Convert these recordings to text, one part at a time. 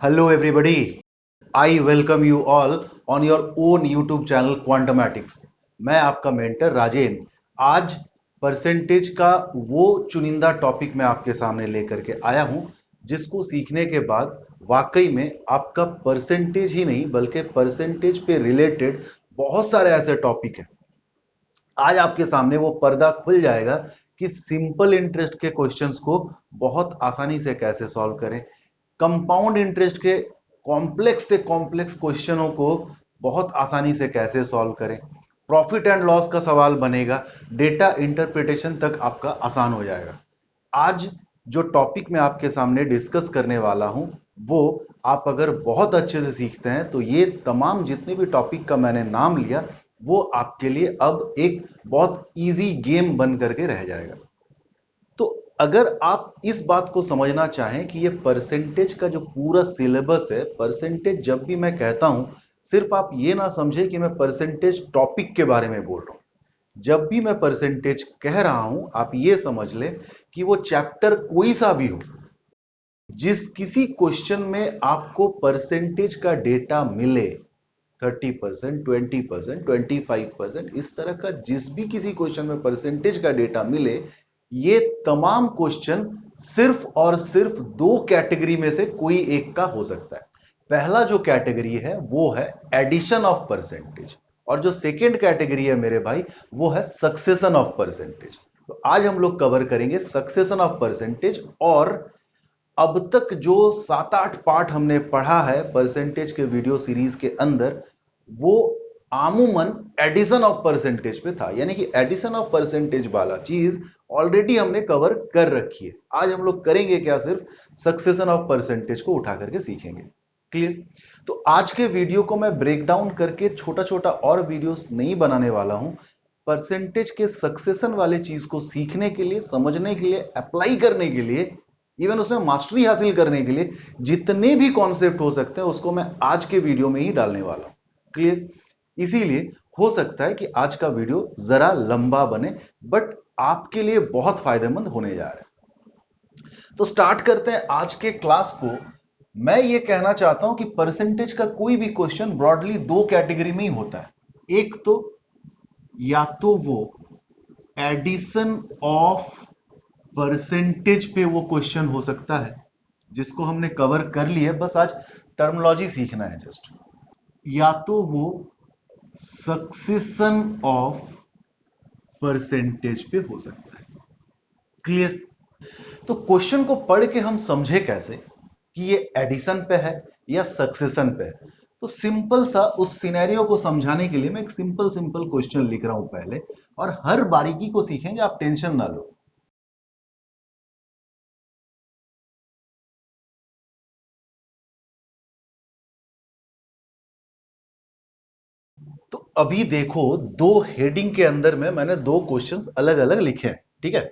Hello, everybody. I welcome you all on your own YouTube channel Quantumatics. मैं आपका mentor Rajen आज percentage का वो चुनिंदा टॉपिक मैं आपके सामने लेकर के आया हूं जिसको सीखने के बाद वाकई में आपका परसेंटेज ही नहीं बल्कि परसेंटेज पे रिलेटेड बहुत सारे ऐसे टॉपिक हैं। आज आपके सामने वो पर्दा खुल जाएगा कि सिंपल इंटरेस्ट के क्वेश्चंस को बहुत आसानी से कैसे सॉल्व करें, कंपाउंड इंटरेस्ट के कॉम्प्लेक्स से कॉम्प्लेक्स क्वेश्चनों को बहुत आसानी से कैसे सॉल्व करें, प्रॉफिट एंड लॉस का सवाल बनेगा, डेटा इंटरप्रिटेशन तक आपका आसान हो जाएगा। आज जो टॉपिक मैं आपके सामने डिस्कस करने वाला हूं वो आप अगर बहुत अच्छे से सीखते हैं तो ये तमाम जितने भी टॉपिक का मैंने नाम लिया वो आपके लिए अब एक बहुत इजी गेम बन करके रह जाएगा। तो अगर आप इस बात को समझना चाहें कि ये परसेंटेज का जो पूरा सिलेबस है, परसेंटेज जब भी मैं कहता हूं सिर्फ आप ये ना समझे कि मैं परसेंटेज टॉपिक के बारे में बोल रहा हूं। जब भी मैं परसेंटेज कह रहा हूं आप ये समझ लें कि वो चैप्टर कोई सा भी हो, जिस किसी क्वेश्चन में आपको परसेंटेज का डेटा मिले, 30%, 20%, 25%, इस तरह का जिस भी किसी क्वेश्चन में परसेंटेज का डेटा मिले, ये तमाम क्वेश्चन सिर्फ और सिर्फ दो कैटेगरी में से कोई एक का हो सकता है। पहला जो कैटेगरी है वो है एडिशन ऑफ परसेंटेज और जो सेकेंड कैटेगरी है मेरे भाई वो है सक्सेशन ऑफ परसेंटेज। तो आज हम लोग कवर करेंगे सक्सेशन ऑफ परसेंटेज और अब तक जो 7-8 पार्ट हमने पढ़ा है परसेंटेज के वीडियो सीरीज के अंदर वो आमूमन एडिशन ऑफ परसेंटेज पे था, यानी कि एडिशन ऑफ परसेंटेज वाला चीज ऑलरेडी हमने कवर कर रखी है। आज हम लोग करेंगे क्या, सिर्फ सक्सेशन ऑफ परसेंटेज को उठा करके सीखेंगे। क्लियर? तो आज के वीडियो को मैं ब्रेक डाउन करके छोटा छोटा और वीडियोस नहीं बनाने वाला हूं। परसेंटेज के सक्सेशन वाले चीज को सीखने के लिए, समझने के लिए, अप्लाई करने के लिए, इवन उसमें मास्टरी हासिल करने के लिए जितने भी कॉन्सेप्ट हो सकते हैं उसको मैं आज के वीडियो में ही डालने वाला हूं। क्लियर? इसीलिए हो सकता है कि आज का वीडियो जरा लंबा बने बट आपके लिए बहुत फायदेमंद होने जा रहा है। तो स्टार्ट करते हैं आज के क्लास को। मैं ये कहना चाहता हूं कि परसेंटेज का कोई भी क्वेश्चन ब्रॉडली दो कैटेगरी में ही होता है। एक तो या तो वो एडिशन ऑफ परसेंटेज पे वो क्वेश्चन हो सकता है जिसको हमने कवर कर लिया, बस आज टर्मिनोलॉजी सीखना है जस्ट, या तो वो सक्सेशन ऑफ परसेंटेज पे हो सकता है। क्लियर? तो क्वेश्चन को पढ़ के हम समझे कैसे कि ये एडिशन पे है या सक्सेशन पे है। तो सिंपल सा उस सिनेरियो को समझाने के लिए मैं एक सिंपल सिंपल क्वेश्चन लिख रहा हूं पहले, और हर बारीकी को सीखेंगे, आप टेंशन ना लो। तो अभी देखो, दो हेडिंग के अंदर में मैंने दो क्वेश्चंस अलग अलग लिखे हैं, ठीक है।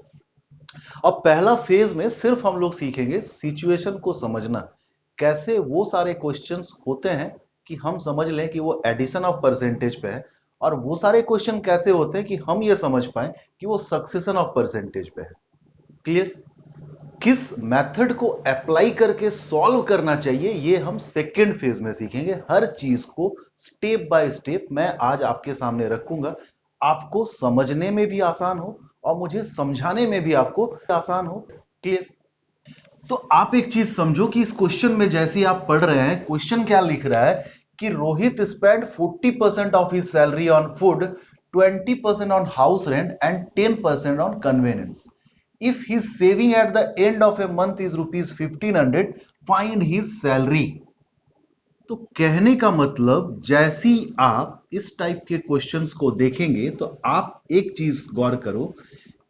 अब पहला फेज में सिर्फ हम लोग सीखेंगे सिचुएशन को समझना, कैसे वो सारे क्वेश्चंस होते हैं कि हम समझ लें कि वो एडिशन ऑफ परसेंटेज पे है, और वो सारे क्वेश्चन कैसे होते हैं कि हम ये समझ पाए कि वो सक्सेशन ऑफ परसेंटेज पे है। क्लियर? किस मेथड को अप्लाई करके सॉल्व करना चाहिए ये हम सेकेंड फेज में सीखेंगे। हर चीज को स्टेप बाय स्टेप मैं आज आपके सामने रखूंगा, आपको समझने में भी आसान हो और मुझे समझाने में भी आपको आसान हो। क्लियर? तो आप एक चीज समझो कि इस क्वेश्चन में जैसे आप पढ़ रहे हैं, क्वेश्चन क्या लिख रहा है कि Rohit spend 40% of his salary on food, 20% on house rent and 10% on convenience. If his saving at the end of a month is rupees 1500, find his salary। तो कहने का मतलब जैसी आप इस टाइप के क्वेश्चंस को देखेंगे तो आप एक चीज गौर करो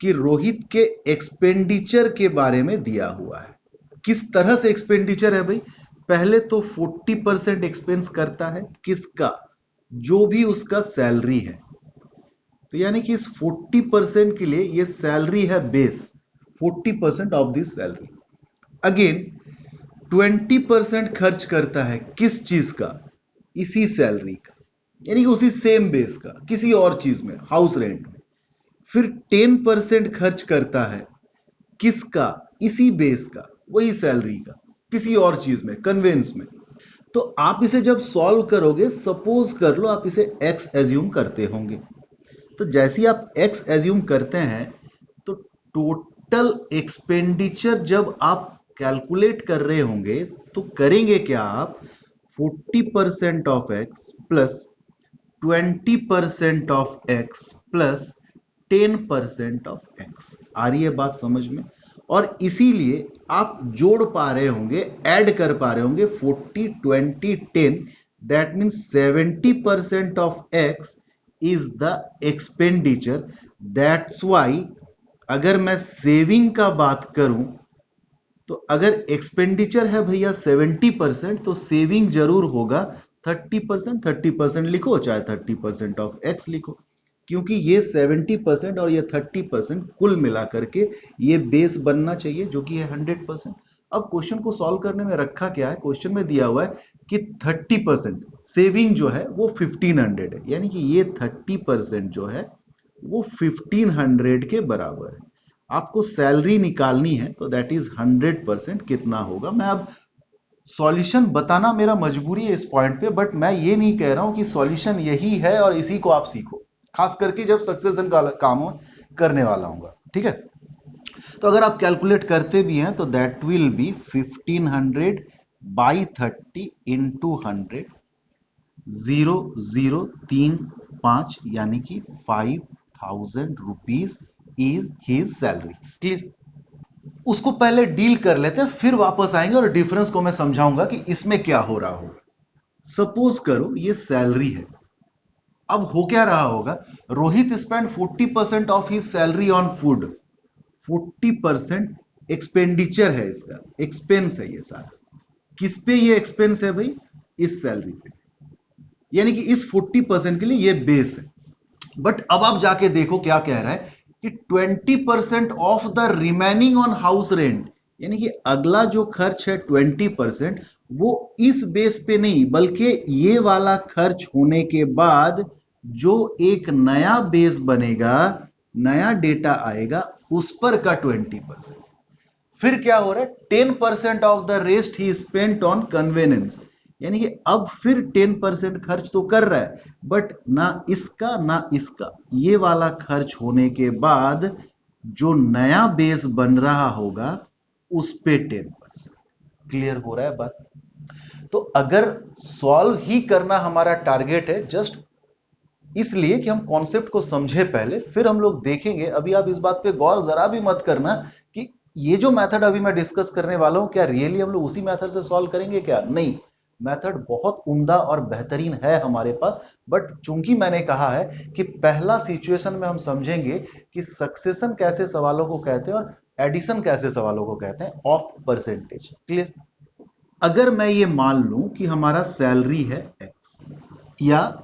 कि रोहित के एक्सपेंडिचर के बारे में दिया हुआ है। किस तरह से एक्सपेंडिचर है भाई? पहले तो 40% एक्सपेंस करता है किसका? जो भी उसका सैलरी है। तो यानी कि इस 40% के लिए ये सैलरी है base, 40% of this salary. Again 20% खर्च करता है किस चीज का? इसी सैलरी का, यानी कि उसी सेम बेस का किसी और चीज में, हाउस रेंट में। फिर 10% खर्च करता है किसका? इसी बेस का, वही सैलरी का। किसी और चीज में, कन्वेंस में। तो आप इसे जब सॉल्व करोगे, सपोज कर लो आप इसे x एज्यूम करते होंगे, तो जैसे ही आप x एज्यूम करते हैं तो टोटल एक्सपेंडिचर जब आप कैलकुलेट कर रहे होंगे तो करेंगे क्या आप, 40% of x plus 20% of x plus 10% of x। आ रही है बात समझ में? और इसीलिए आप जोड़ पा रहे होंगे, ऐड कर पा रहे होंगे 40 20 10, that means 70% of x is the expenditure. That's why अगर मैं सेविंग का बात करूं तो अगर एक्सपेंडिचर है भैया 70%, तो सेविंग जरूर होगा 30%। 30% लिखो चाहे 30% ऑफ एक्स लिखो, क्योंकि ये 70% और ये 30% कुल मिला करके ये बेस बनना चाहिए, जो कि है 100%। अब क्वेश्चन को सॉल्व करने में रखा क्या है, क्वेश्चन में दिया हुआ है कि 30% सेविंग जो है वो 1500 है, यानी कि ये 30% जो है वो 1500 के बराबर है। आपको सैलरी निकालनी है तो दैट इज 100% कितना होगा। मैं अब सॉल्यूशन बताना मेरा मजबूरी है इस पॉइंट पे, बट मैं ये नहीं कह रहा हूं कि सॉल्यूशन यही है और इसी को आप सीखो, खास करके जब सक्सेशन का काम करने वाला हूँ। ठीक है, तो अगर आप कैलकुलेट करते भी हैं तो that will be 1500 by 30 into 100, 0035, यानी कि 5000 rupees is his salary. Clear? उसको पहले डील कर लेते हैं, फिर वापस आएंगे और डिफरेंस को मैं समझाऊंगा कि इसमें क्या हो रहा होगा। सपोज करो ये सैलरी है, अब हो क्या रहा होगा, Rohit spend 40% of his salary on food. 40% expenditure है, इसका एक्सपेंस है ये सारा। किस पे ये एक्सपेंस है भाई, इस सैलरी पे, यानी कि इस 40% के लिए ये बेस है। बट अब आप जाके देखो क्या कह रहा है कि 20% of the remaining on house rent, यानी कि अगला जो खर्च है 20%, वो इस बेस पे नहीं बल्कि ये वाला खर्च होने के बाद जो एक नया बेस बनेगा, नया डेटा आएगा, उस पर का 20%। फिर क्या हो रहा है, 10% of the rest he spent on convenience, यानी कि अब फिर 10% खर्च तो कर रहा है, बट ना इसका ना इसका, ये वाला खर्च होने के बाद जो नया बेस बन रहा होगा उस पे 10%। क्लियर हो रहा है बात? तो अगर सॉल्व ही करना हमारा टारगेट है, जस्ट इसलिए कि हम कॉन्सेप्ट को समझे पहले, फिर हम लोग देखेंगे। अभी आप इस बात पे गौर जरा भी मत करना कि ये जो मेथड अभी मैं डिस्कस करने वाला हूं, क्या रियली हम लोग उसी मेथड से सॉल्व करेंगे क्या? नहीं, मेथड बहुत उम्दा और बेहतरीन है हमारे पास, बट चूंकि मैंने कहा है कि पहला सिचुएशन में हम समझेंगे कि सक्सेशन कैसे सवालों को कहते हैं और एडिशन कैसे सवालों को कहते हैं ऑफ परसेंटेज। क्लियर? अगर मैं ये मान लूं कि हमारा सैलरी है एक्स या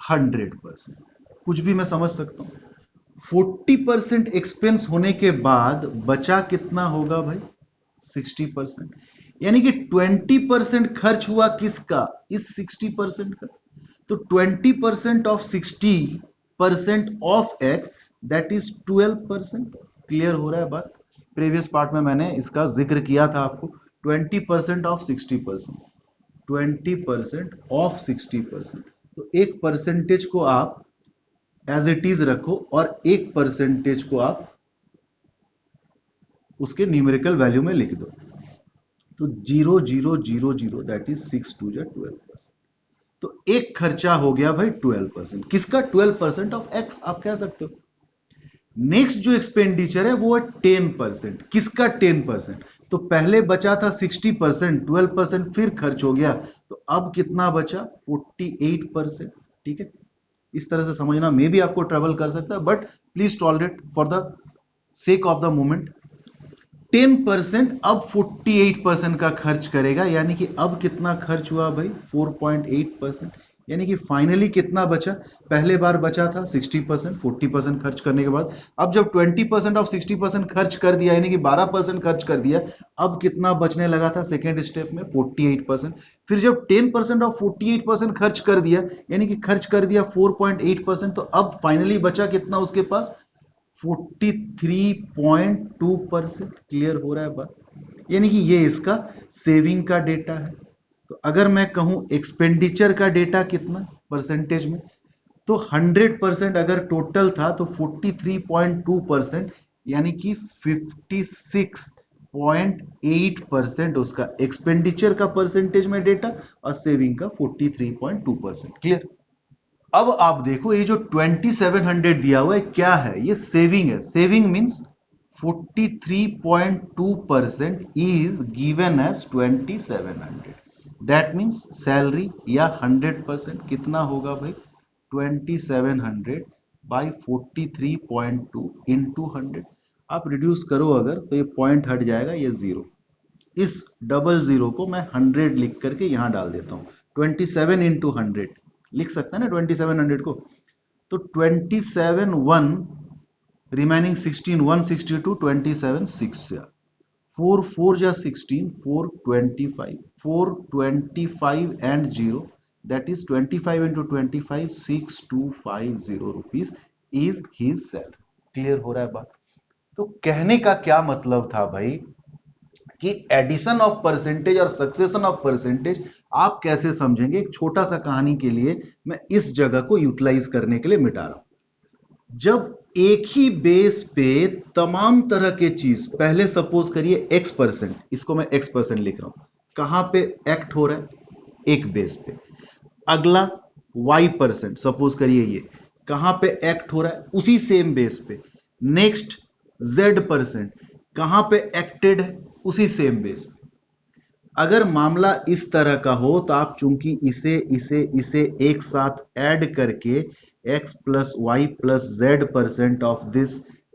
100%, कुछ भी मैं समझ सकता हूं, 40% एक्सपेंस होने के बाद बचा कितना होगा भाई, 60%, यानी कि 20% खर्च हुआ किसका, इस 60% का। तो 20% of 60% of x, that is 12%। Clear हो रहा है बात? प्रीवियस पार्ट में मैंने इसका जिक्र किया था आपको। 20% ऑफ 60%, 20% ऑफ 60%, तो एक परसेंटेज को आप एज इट इज रखो और एक परसेंटेज को आप उसके न्यूमेरिकल वैल्यू में लिख दो। तो 0.000, दैट इज 6 2 12%। तो एक खर्चा हो गया भाई 12%, किसका? 12% ऑफ एक्स आप कह सकते हो। नेक्स्ट जो एक्सपेंडिचर है वो है 10%, किसका 10%? तो पहले बचा था 60%, 12% फिर खर्च हो गया, तो अब कितना बचा, 48%। ठीक है, इस तरह से समझना मे भी आपको ट्रेवल कर सकता है, but please tolerate for the sake of the moment. 10% अब 48% का खर्च करेगा, यानी कि अब कितना खर्च हुआ भाई, 4.8%, यानी कि फाइनली कितना बचा, पहले बार बचा था 60%, 40% खर्च करने के बाद, अब जब 20% ऑफ 60% खर्च कर दिया, यानी कि 12% खर्च कर दिया, अब कितना बचने लगा था सेकेंड स्टेप में, 48%। फिर जब 10% ऑफ 48% खर्च कर दिया, यानी कि खर्च कर दिया 4.8%, तो अब फाइनली बचा कितना उसके पास, 43.2%। क्लियर हो रहा है बात? यानी कि ये इसका सेविंग का डेटा है। तो अगर मैं कहूं एक्सपेंडिचर का डेटा कितना परसेंटेज में, तो 100% अगर टोटल था तो 43.2%, यानी कि 56.8% उसका एक्सपेंडिचर का परसेंटेज में डेटा और सेविंग का 43.2%। क्लियर। अब आप देखो ये जो 2700 दिया हुआ है क्या है, ये सेविंग है। Saving means 43.2% is given as 2700। That means salary या 100% कितना होगा भाई, 2700 बाई 43.2 इंटू 100। आप रिड्यूस करो अगर तो ये पॉइंट हट जाएगा, ये जीरो। इस डबल जीरो को मैं 100 लिख करके यहां डाल देता हूं। 27 इंटू 100 लिख सकता है ना 2700 को। तो 27 1 रिमेनिंग 16 162 27 6 4 4 जा 16 425 425 and 0, that is 25 into 25 6250 rupees is his salary। Clear हो रहा है बात। तो कहने का क्या मतलब था भाई कि एडिशन ऑफ परसेंटेज और सक्सेशन ऑफ परसेंटेज आप कैसे समझेंगे। एक छोटा सा कहानी के लिए मैं इस जगह को यूटिलाइज करने के लिए मिटा रहा हूं। जब एक ही बेस पे तमाम तरह के चीज, पहले सपोज करिए x%, इसको मैं x% लिख रहा हूं, कहां पे एक्ट हो रहा है, एक बेस पे। अगला y%, सपोज करिए ये कहां पे एक्ट हो रहा है, उसी सेम बेस पे। नेक्स्ट z%, कहां पे एक्टेड है, उसी सेम बेस पे। अगर मामला इस तरह का हो तो आप चूंकि इसे इसे इसे एक साथ ऐड करके x plus y plus z% of this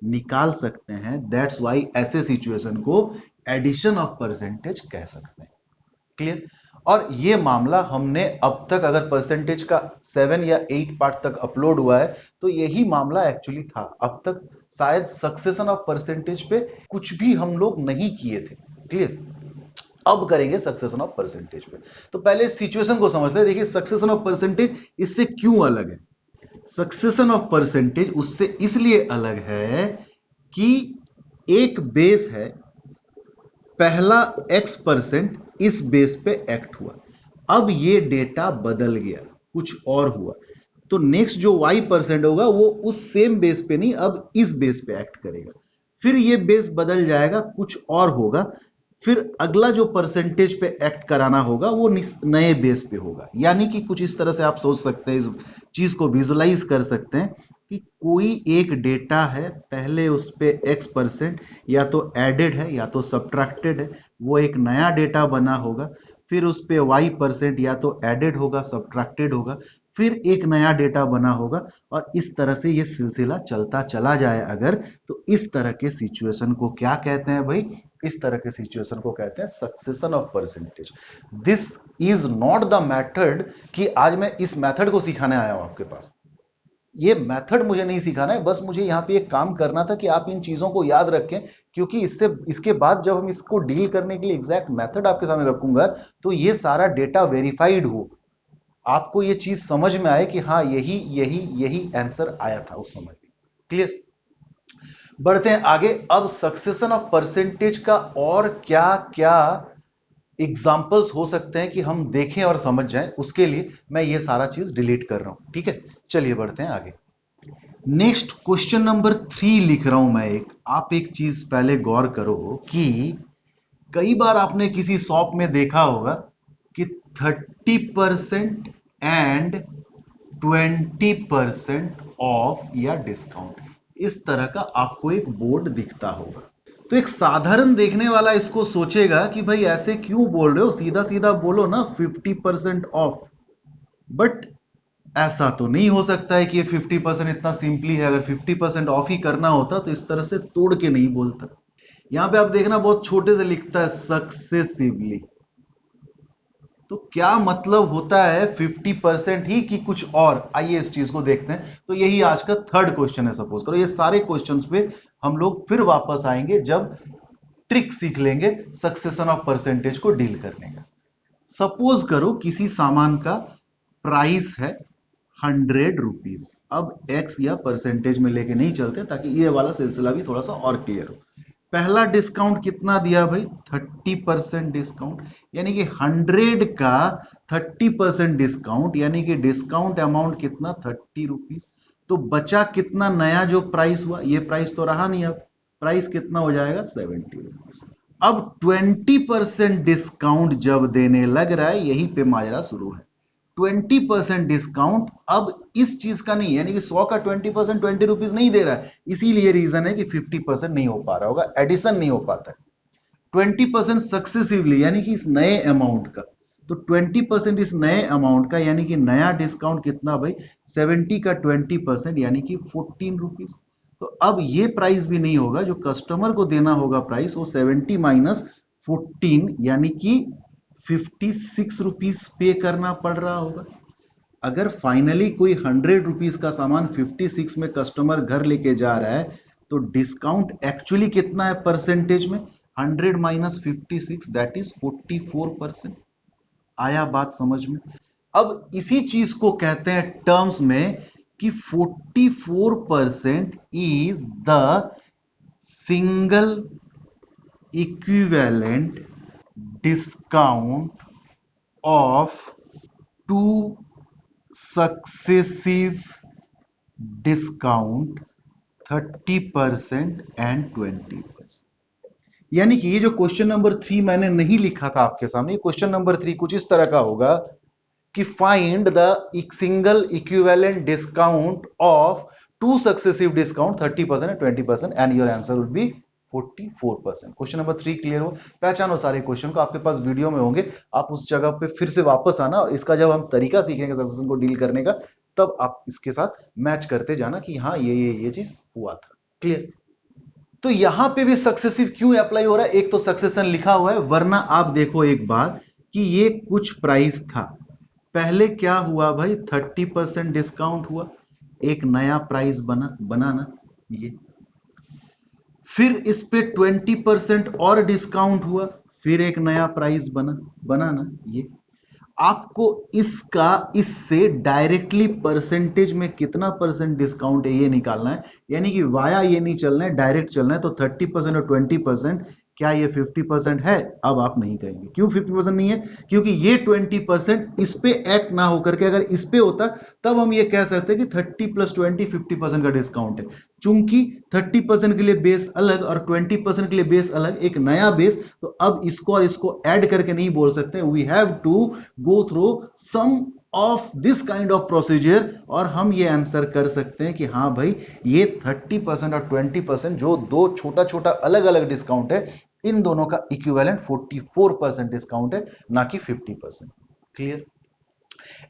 निकाल सकते हैं। दैट्स वाई ऐसे सिचुएशन को एडिशन ऑफ परसेंटेज कह सकते हैं। क्लियर। और ये मामला हमने अब तक, अगर परसेंटेज का 7 या 8 पार्ट तक अपलोड हुआ है तो यही मामला एक्चुअली था। अब तक शायद सक्सेशन ऑफ परसेंटेज पे कुछ भी हम लोग नहीं किए थे। क्लियर। अब करेंगे सक्सेशन ऑफ परसेंटेज पे। तो पहले सिचुएशन को समझते हैं। देखिए सक्सेशन ऑफ परसेंटेज इससे क्यों अलग है। सक्सेशन ऑफ परसेंटेज उससे इसलिए अलग है कि एक बेस है, पहला x% इस बेस पे एक्ट हुआ, अब ये डेटा बदल गया, कुछ और हुआ, तो नेक्स्ट जो y% होगा वो उस सेम बेस पे नहीं, अब इस बेस पे एक्ट करेगा। फिर ये बेस बदल जाएगा, कुछ और होगा, फिर अगला जो परसेंटेज पे एक्ट कराना होगा वो नए बेस पे होगा। यानी कि कुछ इस तरह से आप सोच सकते हैं, इस चीज को विजुलाइज कर सकते हैं कि कोई एक डेटा है, पहले उस पे x% या तो एडेड है या तो सब्ट्रैक्टेड है, वो एक नया डेटा बना होगा। फिर उस पे y% या तो एडेड होगा सब्ट्रैक्टेड होगा, फिर एक नया डेटा बना होगा, और इस तरह से ये सिलसिला चलता चला जाए अगर, तो इस तरह के सिचुएशन को क्या कहते हैं भाई, इस तरह के सिचुएशन को कहते हैं succession of percentage. This is not the method कि आज मैं इस मेथड को सिखाने आया हूं आपके पास। ये मेथड मुझे नहीं सिखाना है, बस मुझे यहां पे एक काम करना था कि आप इन चीजों को याद रखें, क्योंकि इसके बाद जब हम इसको डील करने के लिए एग्जैक्ट मेथड आपके सामने रखूंगा तो ये सारा डेटा वेरीफाइड हो, आपको ये चीज समझ में आए कि हाँ यही यही यही आंसर आया था उस समय पे। क्लियर। बढ़ते हैं आगे। अब सक्सेशन ऑफ परसेंटेज का और क्या क्या एग्जाम्पल्स हो सकते हैं कि हम देखें और समझ जाएं, उसके लिए मैं ये सारा चीज डिलीट कर रहा हूं। ठीक है, चलिए बढ़ते हैं आगे। नेक्स्ट क्वेश्चन नंबर 3 लिख रहा हूं मैं। आप एक चीज पहले गौर करो कि कई बार आपने किसी शॉप में देखा होगा कि 30% एंड 20% ऑफ या डिस्काउंट, इस तरह का आपको एक बोर्ड दिखता होगा। तो एक साधारण देखने वाला इसको सोचेगा कि भाई ऐसे क्यों बोल रहे हो, सीधा सीधा बोलो ना 50% ऑफ। बट ऐसा तो नहीं हो सकता है कि ये 50% इतना सिंपली है। अगर 50% ऑफ ही करना होता तो इस तरह से तोड़ के नहीं बोलता। यहां पे आप देखना बहुत छोटे से लिखता है सक्सेसिवली। तो क्या मतलब होता है 50% ही कि कुछ और, आइए इस चीज को देखते हैं। तो यही आज का थर्ड क्वेश्चन है। सपोज करो ये सारे क्वेश्चंस पे हम लोग फिर वापस आएंगे जब ट्रिक सीख लेंगे सक्सेशन ऑफ परसेंटेज को डील करने का। सपोज करो किसी सामान का प्राइस है 100 रुपीज। अब एक्स या परसेंटेज में लेके नहीं चलते ताकि ये वाला सिलसिला भी थोड़ा सा और क्लियर हो। पहला डिस्काउंट कितना दिया भाई, 30% डिस्काउंट, यानी कि 100 का 30% डिस्काउंट, यानी कि डिस्काउंट अमाउंट कितना, 30 रुपीज। तो बचा कितना नया जो प्राइस हुआ, ये प्राइस तो रहा नहीं, अब प्राइस कितना हो जाएगा, 70 रुपीज। अब 20% डिस्काउंट जब देने लग रहा है, यहीं पे माजरा शुरू है। 20% डिस्काउंट अब इस चीज का नहीं, यानी कि 100 का 20% 20 रुपीज नहीं दे रहा है, इसीलिए रीजन है कि 50% नहीं हो पा रहा होगा, एडिशन नहीं हो पाता है। 20% सक्सेसिवली, यानी कि इस नए अमाउंट का, तो 20% इस नए अमाउंट का, यानी कि नया डिस्काउंट कितना भाई, 70 का 20%, यानी कि 14 रुपीज। तो अब ये प्राइस भी नहीं होगा, जो कस्टमर को देना होगा प्राइस, वो 70 माइनस 14, यानी कि 56 रुपीज पे करना पड़ रहा होगा। अगर फाइनली कोई 100 रुपीज का सामान 56 में कस्टमर घर लेके जा रहा है, तो डिस्काउंट एक्चुअली कितना है परसेंटेज में, 100 माइनस 56, दैट इज 44%। आया बात समझ में? अब इसी चीज को कहते हैं टर्म्स में कि 44% is the single equivalent discount of two successive discount 30% and 20%। यानी कि ये जो क्वेश्चन नंबर 3 मैंने नहीं लिखा था आपके सामने, क्वेश्चन नंबर 3 कुछ इस तरह का होगा कि find the single equivalent discount of two successive discount 30% and 20%, and your answer would be 44%। Question number 3 clear हो? पहचानो सारे क्वेश्चन को, आपके पास वीडियो में होंगे, आप उस जगह पे फिर से वापस आना, और इसका जब हम तरीका सीखेंगे सक्सेशन को डील करने का, तब आप इसके साथ मैच करते जाना कि हाँ ये चीज हुआ था। क्लियर? तो यहां पे भी सक्सेसिव क्यों अप्लाई हो रहा है, एक तो सक्सेशन लिखा हुआ है, वरना आप देखो एक बात कि ये कुछ प्राइस था, पहले क्या हुआ भाई, 30% डिस्काउंट हुआ, एक नया प्राइस बनाना ये, फिर इस पे 20% और डिस्काउंट हुआ, फिर एक नया प्राइस बनाना ये। आपको इसका इससे डायरेक्टली परसेंटेज में कितना परसेंट डिस्काउंट है ये निकालना है, यानी कि वाया ये नहीं चलना है, डायरेक्ट चलना है। तो 30% और 20%, क्या ये 50% है? अब आप नहीं कहेंगे, क्यों 50% नहीं है, क्योंकि ये 20% इस पे ऐड ना होकर के अगर इस पे होता, तब हम ये कह सकते हैं कि 30 + 20 50% का डिस्काउंट है। चूंकि 30% के लिए बेस अलग और 20% के लिए बेस अलग, एक नया बेस, तो अब इसको और इसको ऐड करके नहीं बोल सकते, we have to go through some of this kind of procedure, और हम ये आंसर कर सकते हैं कि हाँ भाई, ये 30% और 20% जो दो छोटा छोटा अलग अलग डिस्काउंट है, इन दोनों का इक्विवेलेंट 44% डिस्काउंट है, ना कि 50%। क्लियर?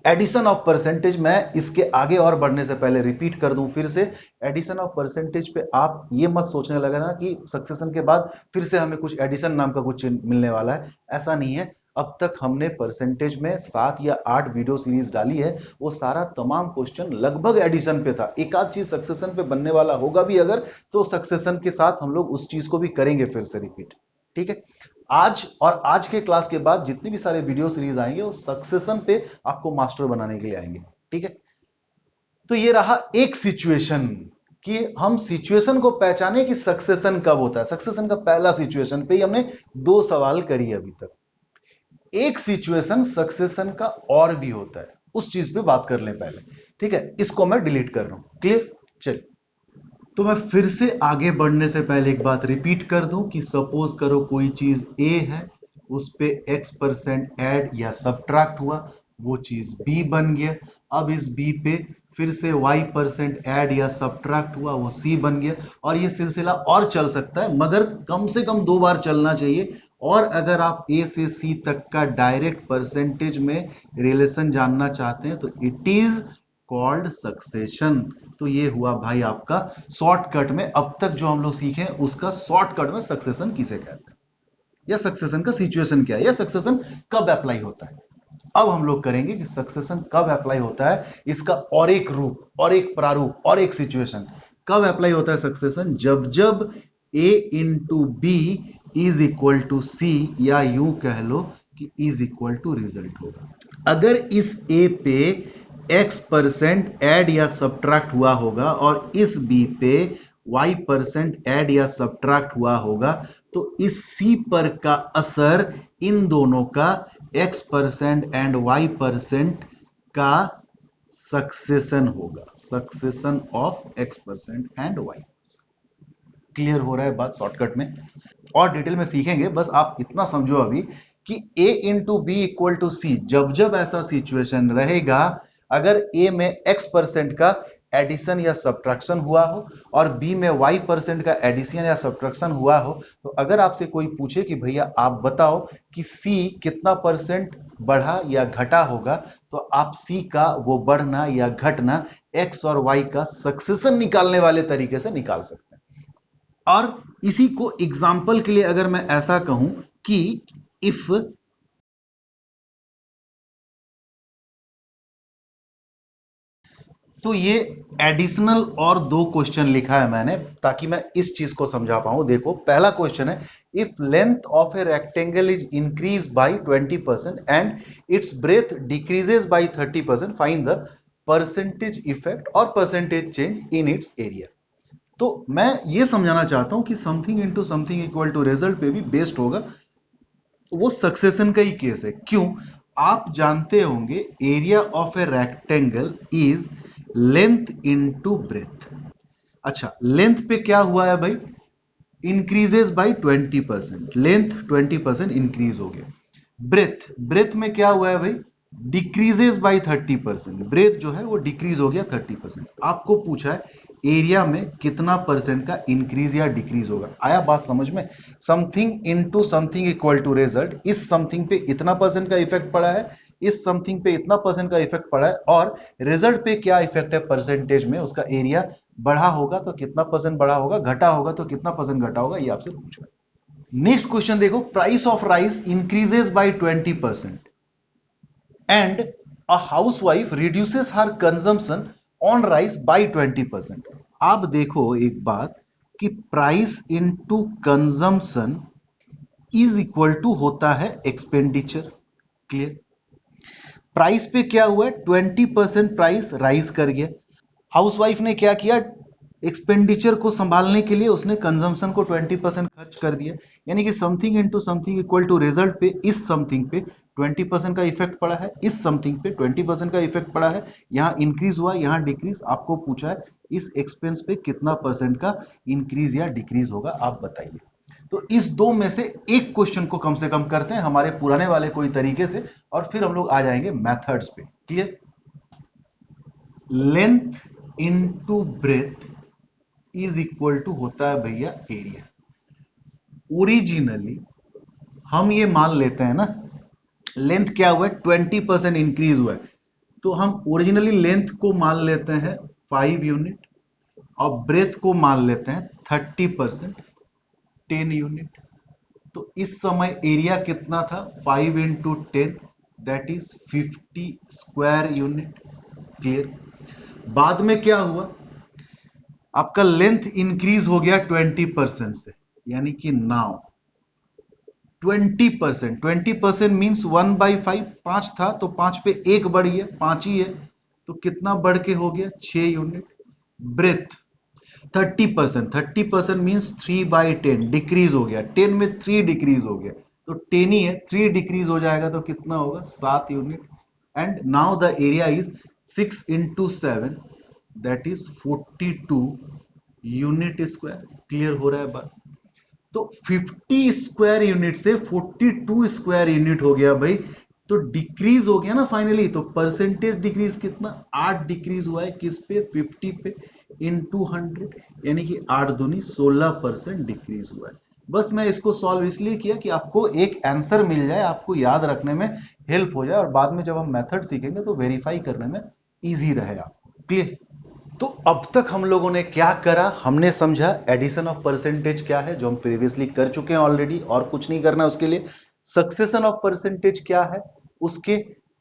एडिशन ऑफ परसेंटेज, मैं इसके आगे और बढ़ने से पहले रिपीट कर दूं फिर से, एडिशन ऑफ परसेंटेज पे आप ये मत सोचने लगे ना कि सक्सेशन के बाद फिर से हमें कुछ एडिशन नाम का कुछ मिलने वाला है, ऐसा नहीं है। अब तक हमने परसेंटेज में 7 या 8 वीडियो सीरीज डाली है, वो सारा तमाम क्वेश्चन लगभग एडिशन पे था, एक आध चीज सक्सेशन पे बनने वाला होगा भी अगर, तो सक्सेशन के साथ हम लोग उस चीज को भी करेंगे फिर से रिपीट। ठीक है? आज और आज के क्लास के बाद जितनी भी सारे वीडियो सीरीज आएंगे, वो सक्सेशन पे आपको मास्टर बनाने के लिए आएंगे। ठीक है? तो ये रहा एक सिचुएशन कि हम सिचुएशन को पहचाने कि सक्सेशन कब होता है। सक्सेशन का पहला सिचुएशन पे ही हमने 2 सवाल करी अभी तक। एक सिचुएशन सक्सेशन का और भी होता है, उस चीज पे बात कर लें पहले। ठीक है? इसको मैं डिलीट कर रहा हूं। क्लियर? चलिए, तो मैं फिर से आगे बढ़ने से पहले एक बात रिपीट कर दूं कि सपोज करो कोई चीज A है, उस पे X% ऐड या सब्ट्रैक्ट हुआ, वो चीज B बन गया। अब इस B पे फिर से Y% ऐड या सब्ट्रैक्ट हुआ, वो C बन गया। और ये सिलसिला और चल सकता है, मगर कम से कम 2 बार चलना चाहिए। और अगर आप A से C तक का डायरेक्ट परसेंटेज में रिलेशन जानना चाहते हैं, तो इट इज कॉल्ड सक्सेशन। तो ये हुआ भाई आपका शॉर्टकट में, अब तक जो हम लोग सीखे उसका शॉर्टकट में सक्सेशन किसे कहते हैं, या सक्सेशन का सिचुएशन क्या है, या सक्सेशन कब अप्लाई होता है। अब हम लोग करेंगे कि सक्सेशन कब अप्लाई होता है, इसका और एक रूप और एक प्रारूप और एक सिचुएशन। कब अप्लाई होता है सक्सेशन? जब जब A into B is equal to C, या यूं कह लो कि इज इक्वल टू रिजल्ट होगा। अगर इस A पे X% ऐड या सब्ट्रैक्ट हुआ होगा और इस B पे y% ऐड या सब्ट्रैक्ट हुआ होगा, तो इस c पर का असर इन दोनों का x% एंड y% का सक्सेशन होगा, succession of x% and y। Clear हो रहा है बात शॉर्टकट में? और डिटेल में सीखेंगे, बस आप इतना समझो अभी कि a into B equal to C, जब जब ऐसा सिचुएशन रहेगा, अगर a में x% का एडिशन या सब्ट्रैक्शन हुआ हो और b में y% का एडिशन या सब्ट्रैक्शन हुआ हो, तो अगर आपसे कोई पूछे कि भैया आप बताओ कि c कितना परसेंट बढ़ा या घटा होगा, तो आप c का वो बढ़ना या घटना x और y का सक्सेशन निकालने वाले तरीके से निकाल सकते हैं। और इसी को एग्जाम्पल के लिए अगर मैं ऐसा कहूं कि इफ तो ये एडिशनल और दो क्वेश्चन लिखा है मैंने ताकि मैं इस चीज को समझा पाऊं। देखो पहला क्वेश्चन है, if length of a rectangle is increase by 20% and its breadth decreases by 30%, find the percentage effect और percentage change in its area. तो मैं ये समझाना चाहता हूं कि something into something equal to result पे भी बेस्ड होगा, वो सक्सेशन का ही केस है। क्यों? आप जानते होंगे area of a rectangle is length into breath. अच्छा, लेंथ पे क्या हुआ है भाई? इंक्रीजेस बाय 20%, लेंथ 20% इंक्रीज हो गया। ब्रेथ, ब्रेथ में क्या हुआ है भाई? डिक्रीजेस बाय 30%, ब्रेथ जो है वो डिक्रीज हो गया 30%। आपको पूछा है एरिया में कितना परसेंट का इंक्रीज या डिक्रीज होगा। आया बात समझ में? Something into something equal to result, इस समथिंग पे इतना परसेंट का इफेक्ट पड़ा है, इस समथिंग पे इतना परसेंट का इफेक्ट पड़ा है, और रिजल्ट पे क्या इफेक्ट है परसेंटेज में, उसका एरिया बढ़ा होगा तो कितना परसेंट बढ़ा होगा, घटा होगा तो कितना परसेंट घटा होगा, ये आपसे पूछा है। नेक्स्ट क्वेश्चन देखो, price of rice increases by 20% and a housewife reduces her consumption on rice by 20%। आप देखो एक बात कि price into consumption is equal to होता है एक्सपेंडिचर। क्लियर? प्राइस पे क्या हुआ है? 20% प्राइस राइज कर गया। हाउसवाइफ ने क्या किया? एक्सपेंडिचर को संभालने के लिए उसने कंजम्पशन को 20% खर्च कर दिया। यानी कि something into something equal to result पे इस समथिंग पे 20% का इफेक्ट पड़ा है, इस समथिंग पे 20% का इफेक्ट पड़ा है। यहां इंक्रीज हुआ, यहां डिक्रीज। आपको पूछा है इस एक्सपेंस पे कितना परसेंट का इंक्रीज या डिक्रीज होगा, आप बताइए। तो इस दो में से एक क्वेश्चन को कम से कम करते हैं हमारे पुराने वाले कोई तरीके से, और फिर हम लोग आ जाएंगे मेथड्स पे। Clear? Length into breadth is equal to होता है भैया एरिया। ओरिजिनली हम ये मान लेते हैं ना, लेंथ क्या हुआ है? 20% इंक्रीज हुआ है, तो हम ओरिजिनली लेंथ को मान लेते हैं 5 यूनिट और ब्रेथ को मान लेते हैं 30%, 10 यूनिट। तो इस समय एरिया कितना था? 5 into 10, that is 50 square unit. Clear? बाद में क्या हुआ? आपका लेंथ इंक्रीज हो गया 20% से, यानी कि नाउ 20%, 20% मीन्स 1/5, 5 था तो 5 पे एक बढ़ गया, 5 ही है, तो कितना बढ़ के हो गया? 6 यूनिट। ब्रेथ 30%, 30% मीन्स 3/10 डिक्रीज हो गया, 10 में 3 डिक्रीज हो गया, तो 10 ही है, 3 डिक्रीज हो जाएगा तो कितना होगा? 7 unit. And now the area is 6 into 7, that is 42 unit square. Clear हो रहा है बात? तो 50 स्क्वायर यूनिट से 42 स्क्वायर यूनिट हो गया भाई, तो डिक्रीज हो गया ना फाइनली। तो परसेंटेज डिक्रीज कितना? 8 डिक्रीज हुआ है। किस पे? 50 पे इंटू 100, यानी कि 8 दूनी 16% डिक्रीज हुआ है। बस मैं इसको सॉल्व इसलिए किया कि आपको एक आंसर मिल जाए, आपको याद रखने में हेल्प हो जाए, और बाद में जब हम मेथड सीखेंगे तो वेरीफाई करने में इजी रहे आपको। क्लियर? तो अब तक हम लोगों ने क्या करा? हमने समझा एडिशन ऑफ परसेंटेज क्या है, जो हम प्रीवियसली कर चुके हैं ऑलरेडी, और कुछ नहीं करना उसके लिए। सक्सेशन ऑफ परसेंटेज क्या है, उसके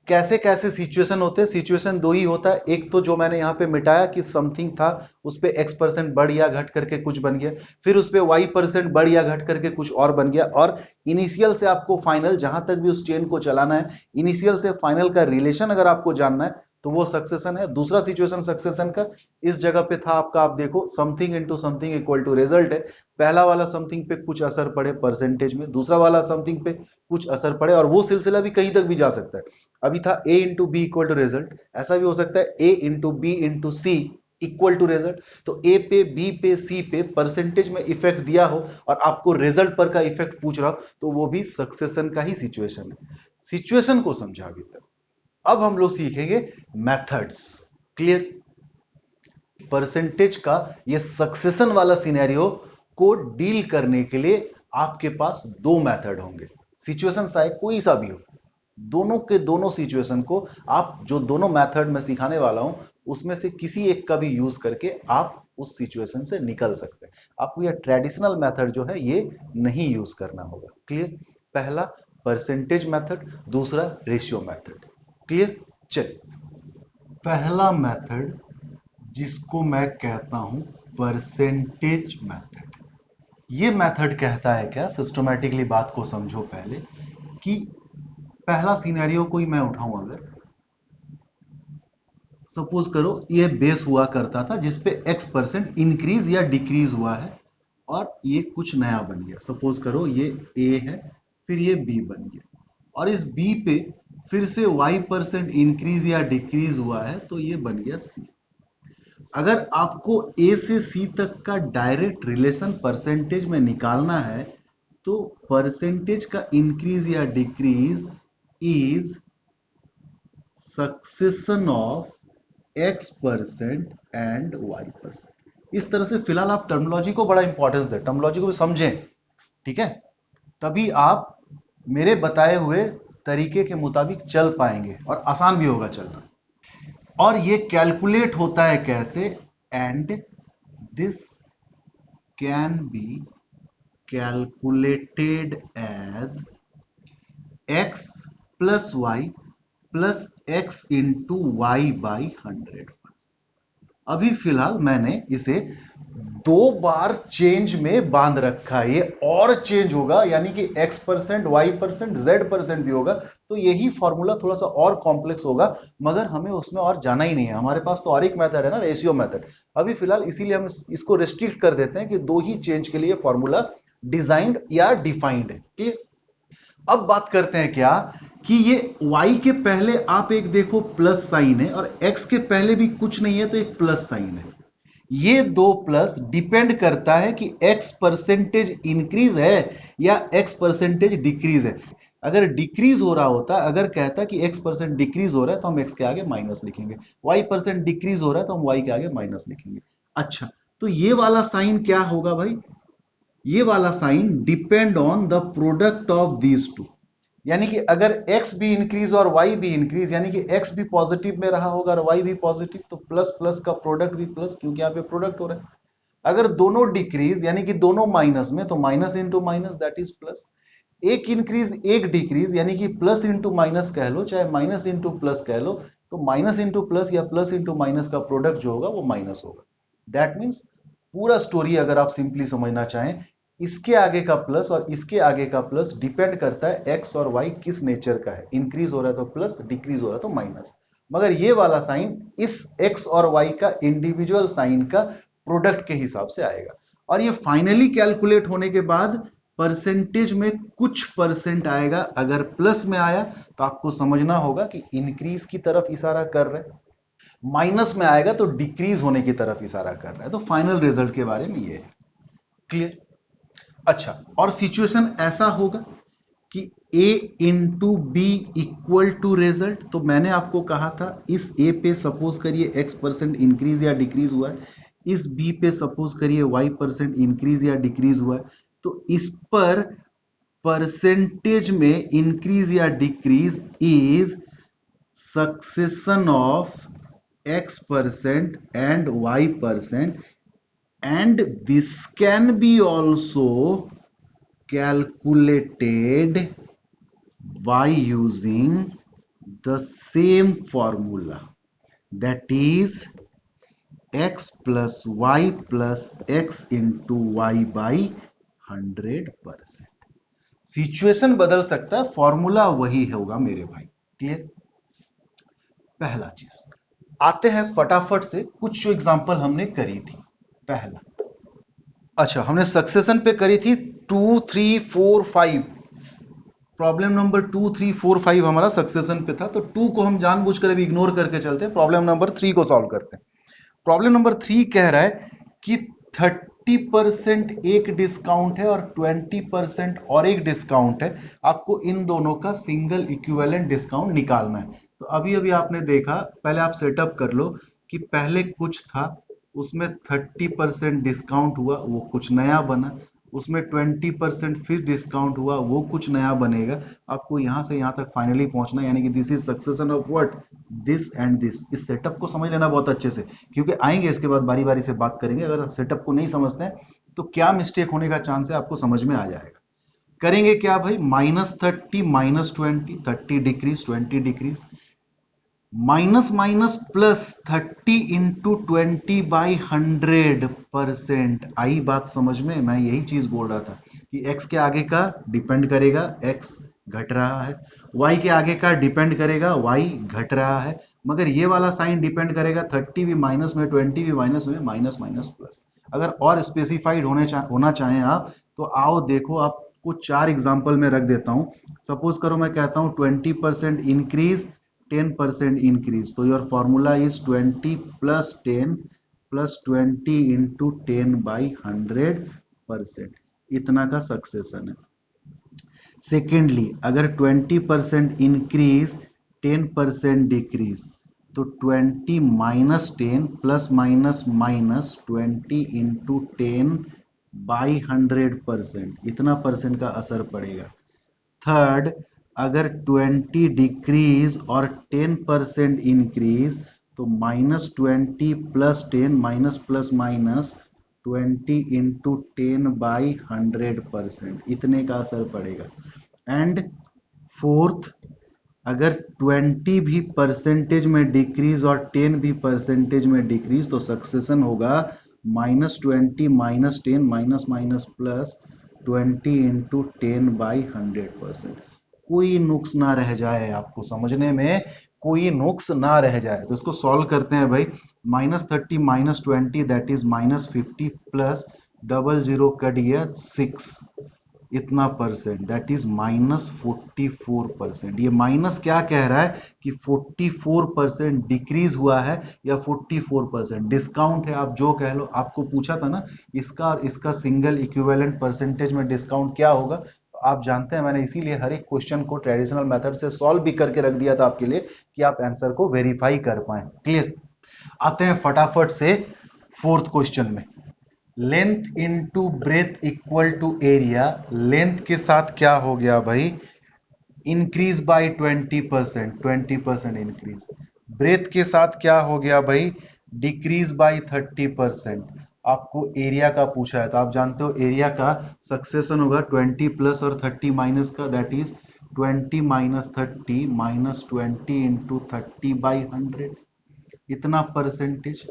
कैसे कैसे सिचुएशन होते हैं। सिचुएशन दो ही होता है, एक तो जो मैंने यहां पे मिटाया कि समथिंग था, उस पे x% बढ़ या घट करके कुछ बन गया, फिर उस पे y% बढ़ या घट करके कुछ और बन गया, और इनिशियल से आपको फाइनल, जहां तक भी उस चेन को चलाना है, इनिशियल से फाइनल का रिलेशन अगर आपको जानना है तो वो सक्सेशन है। दूसरा सिचुएशन सक्सेशन का इस जगह पे था आपका, आप देखो something into something equal to result है। पहला वाला समथिंग पे कुछ असर पड़े परसेंटेज में, दूसरा वाला समथिंग पे कुछ असर पड़े, और वो सिलसिला भी कहीं तक भी जा सकता है। अभी था A into B equal to result, ऐसा भी हो सकता है A into B into C equal to result. तो ए पे बी पे सी पे परसेंटेज में इफेक्ट दिया हो और आपको रिजल्ट पर का इफेक्ट पूछ रहा हो, तो वो भी सक्सेशन का ही सिचुएशन है। सिचुएशन को समझा अभी तक। अब हम लोग सीखेंगे मेथड्स। क्लियर? परसेंटेज का ये सक्सेशन वाला सिनेरियो को डील करने के लिए आपके पास दो मेथड होंगे। सिचुएशन चाहे कोई सा भी हो, दोनों के दोनों सिचुएशन को आप, जो दोनों मेथड में सिखाने वाला हूं, उसमें से किसी एक का भी यूज करके आप उस सिचुएशन से निकल सकते हैं। आपको यह ट्रेडिशनल मेथड जो है ये नहीं यूज करना होगा। क्लियर? पहला परसेंटेज मेथड, दूसरा रेशियो मेथड। क्लियर? चलिए, पहला मेथड जिसको मैं कहता हूं परसेंटेज मेथड। ये मेथड कहता है क्या, सिस्टमैटिकली बात को समझो पहले, कि पहला सिनेरियो कोई मैं उठाऊं, अगर सपोज करो ये बेस हुआ करता था जिसपे x% इंक्रीज या डिक्रीज हुआ है, और ये कुछ नया बन गया। सपोज करो ये a है, फिर ये b बन गया, और इस b पे फिर से y% इंक्रीज या डिक्रीज हुआ है, तो ये बन गया c। अगर आपको a से c तक का डायरेक्ट रिलेशन परसेंटेज में निकालना है, तो परसेंटेज का इंक्रीज या decrease is succession of x% and y%। इस तरह से फिलहाल आप टर्मिनोलॉजी को बड़ा इंपॉर्टेंस दें, टर्मिनोलॉजी को भी समझें, ठीक है? तभी आप मेरे बताए हुए तरीके के मुताबिक चल पाएंगे और आसान भी होगा चलना। और ये कैलकुलेट होता है कैसे? And this can be calculated as x plus y plus x into y by 100। अभी फिलहाल मैंने इसे दो बार चेंज में बांध रखा है, ये और चेंज होगा, यानी कि x% y% z% भी होगा। तो यही फॉर्मूला थोड़ा सा और कॉम्प्लेक्स होगा, मगर हमें उसमें और जाना ही नहीं है। हमारे पास तो और एक मेथड है ना, रेशियो मेथड। अभी फिलहाल इसीलिए हम इसको रेस्ट्रिक्ट कर देते हैं कि दो ही चेंज के लिए फॉर्मूला डिजाइंड या डिफाइंड है। ठीक? अब बात करते हैं क्या, कि ये y के पहले आप एक देखो प्लस साइन है, और x के पहले भी कुछ नहीं है तो एक प्लस साइन है। ये दो प्लस डिपेंड करता है कि x% इंक्रीज है या x% डिक्रीज है। अगर डिक्रीज हो रहा होता, अगर कहता कि x% डिक्रीज हो रहा है, तो हम x के आगे माइनस लिखेंगे। y% डिक्रीज हो रहा है तो हम y के आगे माइनस लिखेंगे। अच्छा, तो ये वाला साइन क्या होगा भाई? ये वाला sign depend on the product of these two. यानी कि अगर x भी इंक्रीज और y भी इंक्रीज, यानी कि x भी पॉजिटिव में रहा होगा और y भी पॉजिटिव, तो प्लस प्लस का प्रोडक्ट भी प्लस, क्योंकि यहां पे प्रोडक्ट हो रहा है। अगर दोनों डिक्रीज, यानी कि दोनों माइनस में, तो minus into minus that is plus. एक इंक्रीज एक डिक्रीज, यानी कि प्लस इंटू माइनस कह लो चाहे माइनस इंटू प्लस कह लो, तो माइनस इंटू प्लस या प्लस इंटू माइनस का प्रोडक्ट जो होगा वो माइनस होगा। दैट मीन्स पूरा स्टोरी अगर आप सिंपली समझना चाहें, इसके आगे का प्लस और इसके आगे का प्लस डिपेंड करता है एक्स और वाई किस नेचर का है। इंक्रीज हो रहा है तो प्लस, डिक्रीज हो रहा है तो माइनस। मगर ये वाला साइन इस एक्स और वाई का इंडिविजुअल साइन का प्रोडक्ट के हिसाब से आएगा। और ये फाइनली कैलकुलेट होने के बाद परसेंटेज में कुछ परसेंट आएगा। अगर प्लस में आया तो आपको समझना होगा कि इंक्रीज की तरफ इशारा कर रहे हैं, माइनस में आएगा तो डिक्रीज होने की तरफ इशारा कर रहा है। तो फाइनल रिजल्ट के बारे में ये है। क्लियर? अच्छा, और सिचुएशन ऐसा होगा कि a into B equal to result. तो मैंने आपको कहा था इस a पे सपोज करिए x% इंक्रीज या डिक्रीज हुआ है, इस b पे सपोज करिए y% इंक्रीज या डिक्रीज हुआ है। तो इस पर परसेंटेज में इंक्रीज या decrease is succession of x% and y%, and this can be also calculated by using the same formula, that is x plus y plus x into y by 100%। Situation बदल सकता है, formula वही होगा मेरे भाई। Clear? पहला चीज। आते हैं फटाफट से, कुछ जो एग्जांपल हमने करी थी। पहला, अच्छा हमने सक्सेशन पे करी थी 2 3 4 5। प्रॉब्लम नंबर 2 3 4 5 हमारा सक्सेशन पे था, तो 2 को हम जानबूझकर अभी इग्नोर करके चलते हैं, प्रॉब्लम नंबर 3 को सॉल्व करते हैं। प्रॉब्लम नंबर 3 कह रहा है कि 30% एक डिस्काउंट है और 20% और एक डिस्काउंट है, आपको इन दोनों का सिंगल इक्विवेलेंट डिस्काउंट निकालना है। तो अभी अभी आपने देखा, पहले आप सेटअप कर लो कि पहले कुछ था, उसमें 30% डिस्काउंट हुआ, वो कुछ नया बना, उसमें 20% फिर डिस्काउंट हुआ, वो कुछ नया बनेगा। आपको यहां से यहां तक फाइनली पहुंचना है, यानी कि this is succession of what, this and this. इस सेटअप को समझ लेना बहुत अच्छे से, क्योंकि आएंगे इसके बाद बारी बारी से बात करेंगे। अगर आप सेटअप को नहीं समझते हैं तो क्या मिस्टेक होने का चांस है आपको समझ में आ जाएगा। करेंगे क्या भाई, -30 -20, 30 decrease 20 decrease, minus minus plus 30 into 20/100%। आई बात समझ में? मैं यही चीज बोल रहा था कि x के आगे का डिपेंड करेगा, x घट रहा है, y के आगे का डिपेंड करेगा, y घट रहा है, मगर ये वाला साइन डिपेंड करेगा, 30 भी माइनस में 20 भी माइनस में, माइनस माइनस प्लस। अगर और स्पेसिफाइड होना चाहें आप, तो आओ देखो, आपको 4 एग्जाम्पल में रख देता हूं। सपोज करो मैं कहता हूं 20% इंक्रीज 10% increase, तो your formula is 20 plus 10 plus 20 into 10/100%। इतना का सक्सेशन है। सेकेंडली, अगर 20% इंक्रीज 10% डिक्रीज, तो 20 minus 10 plus minus minus 20 into 10/100%, इतना परसेंट का असर पड़ेगा। थर्ड, अगर 20 डिक्रीज और 10% इंक्रीज, तो -20 plus 10 minus plus minus 20 into 10/100%, इतने का असर पड़ेगा। एंड फोर्थ, अगर 20 भी परसेंटेज में डिक्रीज और 10 भी परसेंटेज में डिक्रीज, तो सक्सेशन होगा -20 minus 10 minus minus plus 20 into 10/100%। कोई नुक्स ना रह जाए, आपको समझने में कोई नुक्स ना रह जाए। तो इसको सॉल्व करते हैं भाई। -30 -20 दैट इज -50 प्लस 00 कट गया 6, इतना परसेंट, दैट इज -44%। ये माइनस क्या कह रहा है कि 44% डिक्रीज हुआ है या 44% डिस्काउंट है, आप जो कह लो। आपको पूछा था ना इसका और इसका सिंगल इक्विवेलेंट परसेंटेज में डिस्काउंट क्या होगा, तो आप जानते हैं मैंने इसीलिए हर एक क्वेश्चन को ट्रेडिशनल मेथड से सॉल्व भी करके रख दिया था आपके लिए, कि आप आंसर को वेरीफाई कर पाए। क्लियर? आते हैं फटाफट से फोर्थ क्वेश्चन में। Length into breadth equal to area, length के साथ क्या हो गया भाई, इंक्रीज बाय 20%, 20% इंक्रीज। ब्रेथ के साथ क्या हो गया भाई, डिक्रीज बाय 30%। आपको एरिया का पूछा है, तो आप जानते हो एरिया का सक्सेशन होगा 20 प्लस और 30 माइनस का, that is 20 minus 30 minus 20 into 30/100, इतना percentage.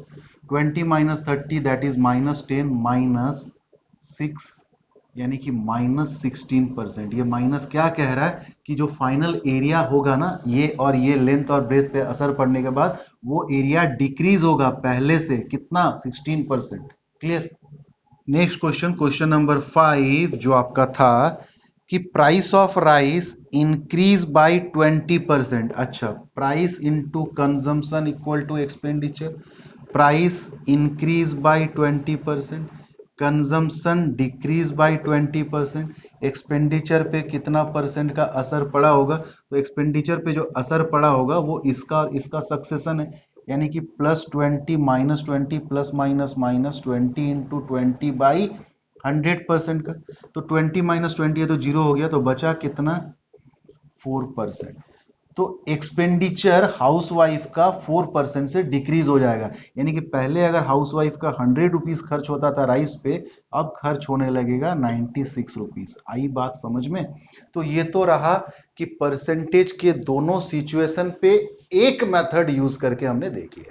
20 minus 30 that is -10 minus 6, यानी कि -16%। ये माइनस क्या कह रहा है कि जो फाइनल एरिया होगा ना, ये और ये लेंथ और ब्रेथ पे असर पड़ने के बाद वो एरिया डिक्रीज होगा पहले से, कितना, 16%। Clear? Next question, question number 5 जो आपका था कि price of rice increase by 20%। अच्छा, price into consumption equal to expenditure. Price increase by 20%, consumption decrease by 20%। Expenditure पे कितना परसेंट का असर पड़ा होगा, तो एक्सपेंडिचर पे जो असर पड़ा होगा वो इसका और इसका सक्सेशन है, यानी कि +20 -20 प्लस माइनस -20 इंटू 20/100% का। तो 20 माइनस 20 है तो 0 हो गया, तो बचा कितना, 4%। तो एक्सपेंडिचर हाउसवाइफ का 4% से डिक्रीज हो जाएगा, यानी कि पहले अगर हाउसवाइफ का 100 रुपीज खर्च होता था राइस पे, अब खर्च होने लगेगा 96 रुपीज। आई बात समझ में? तो ये तो रहा कि परसेंटेज के दोनों सिचुएशन पे एक मेथड यूज करके हमने देखी है।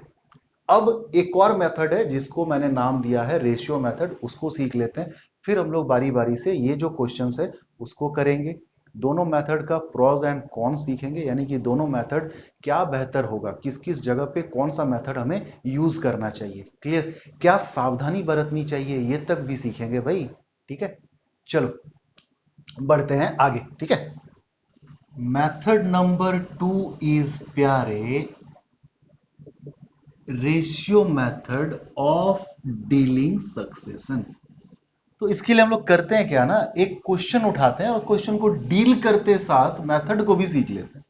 अब एक और मेथड है जिसको मैंने नाम दिया है रेशियो मेथड, उसको सीख लेते हैं, फिर हम लोग बारी बारी से ये जो क्वेश्चंस है उसको करेंगे। दोनों मेथड का प्रोज एंड कॉन सीखेंगे, यानी कि दोनों मेथड क्या बेहतर होगा, किस किस जगह पे कौन सा मेथड हमें यूज करना चाहिए, क्लियर, क्या सावधानी बरतनी चाहिए, ये तक भी सीखेंगे भाई। ठीक है, चलो बढ़ते हैं आगे। ठीक है, मेथड नंबर 2 इज प्यारे ratio method of dealing succession. तो इसके लिए हम लोग करते हैं क्या ना, एक क्वेश्चन उठाते हैं और क्वेश्चन को डील करते साथ मेथड को भी सीख लेते हैं।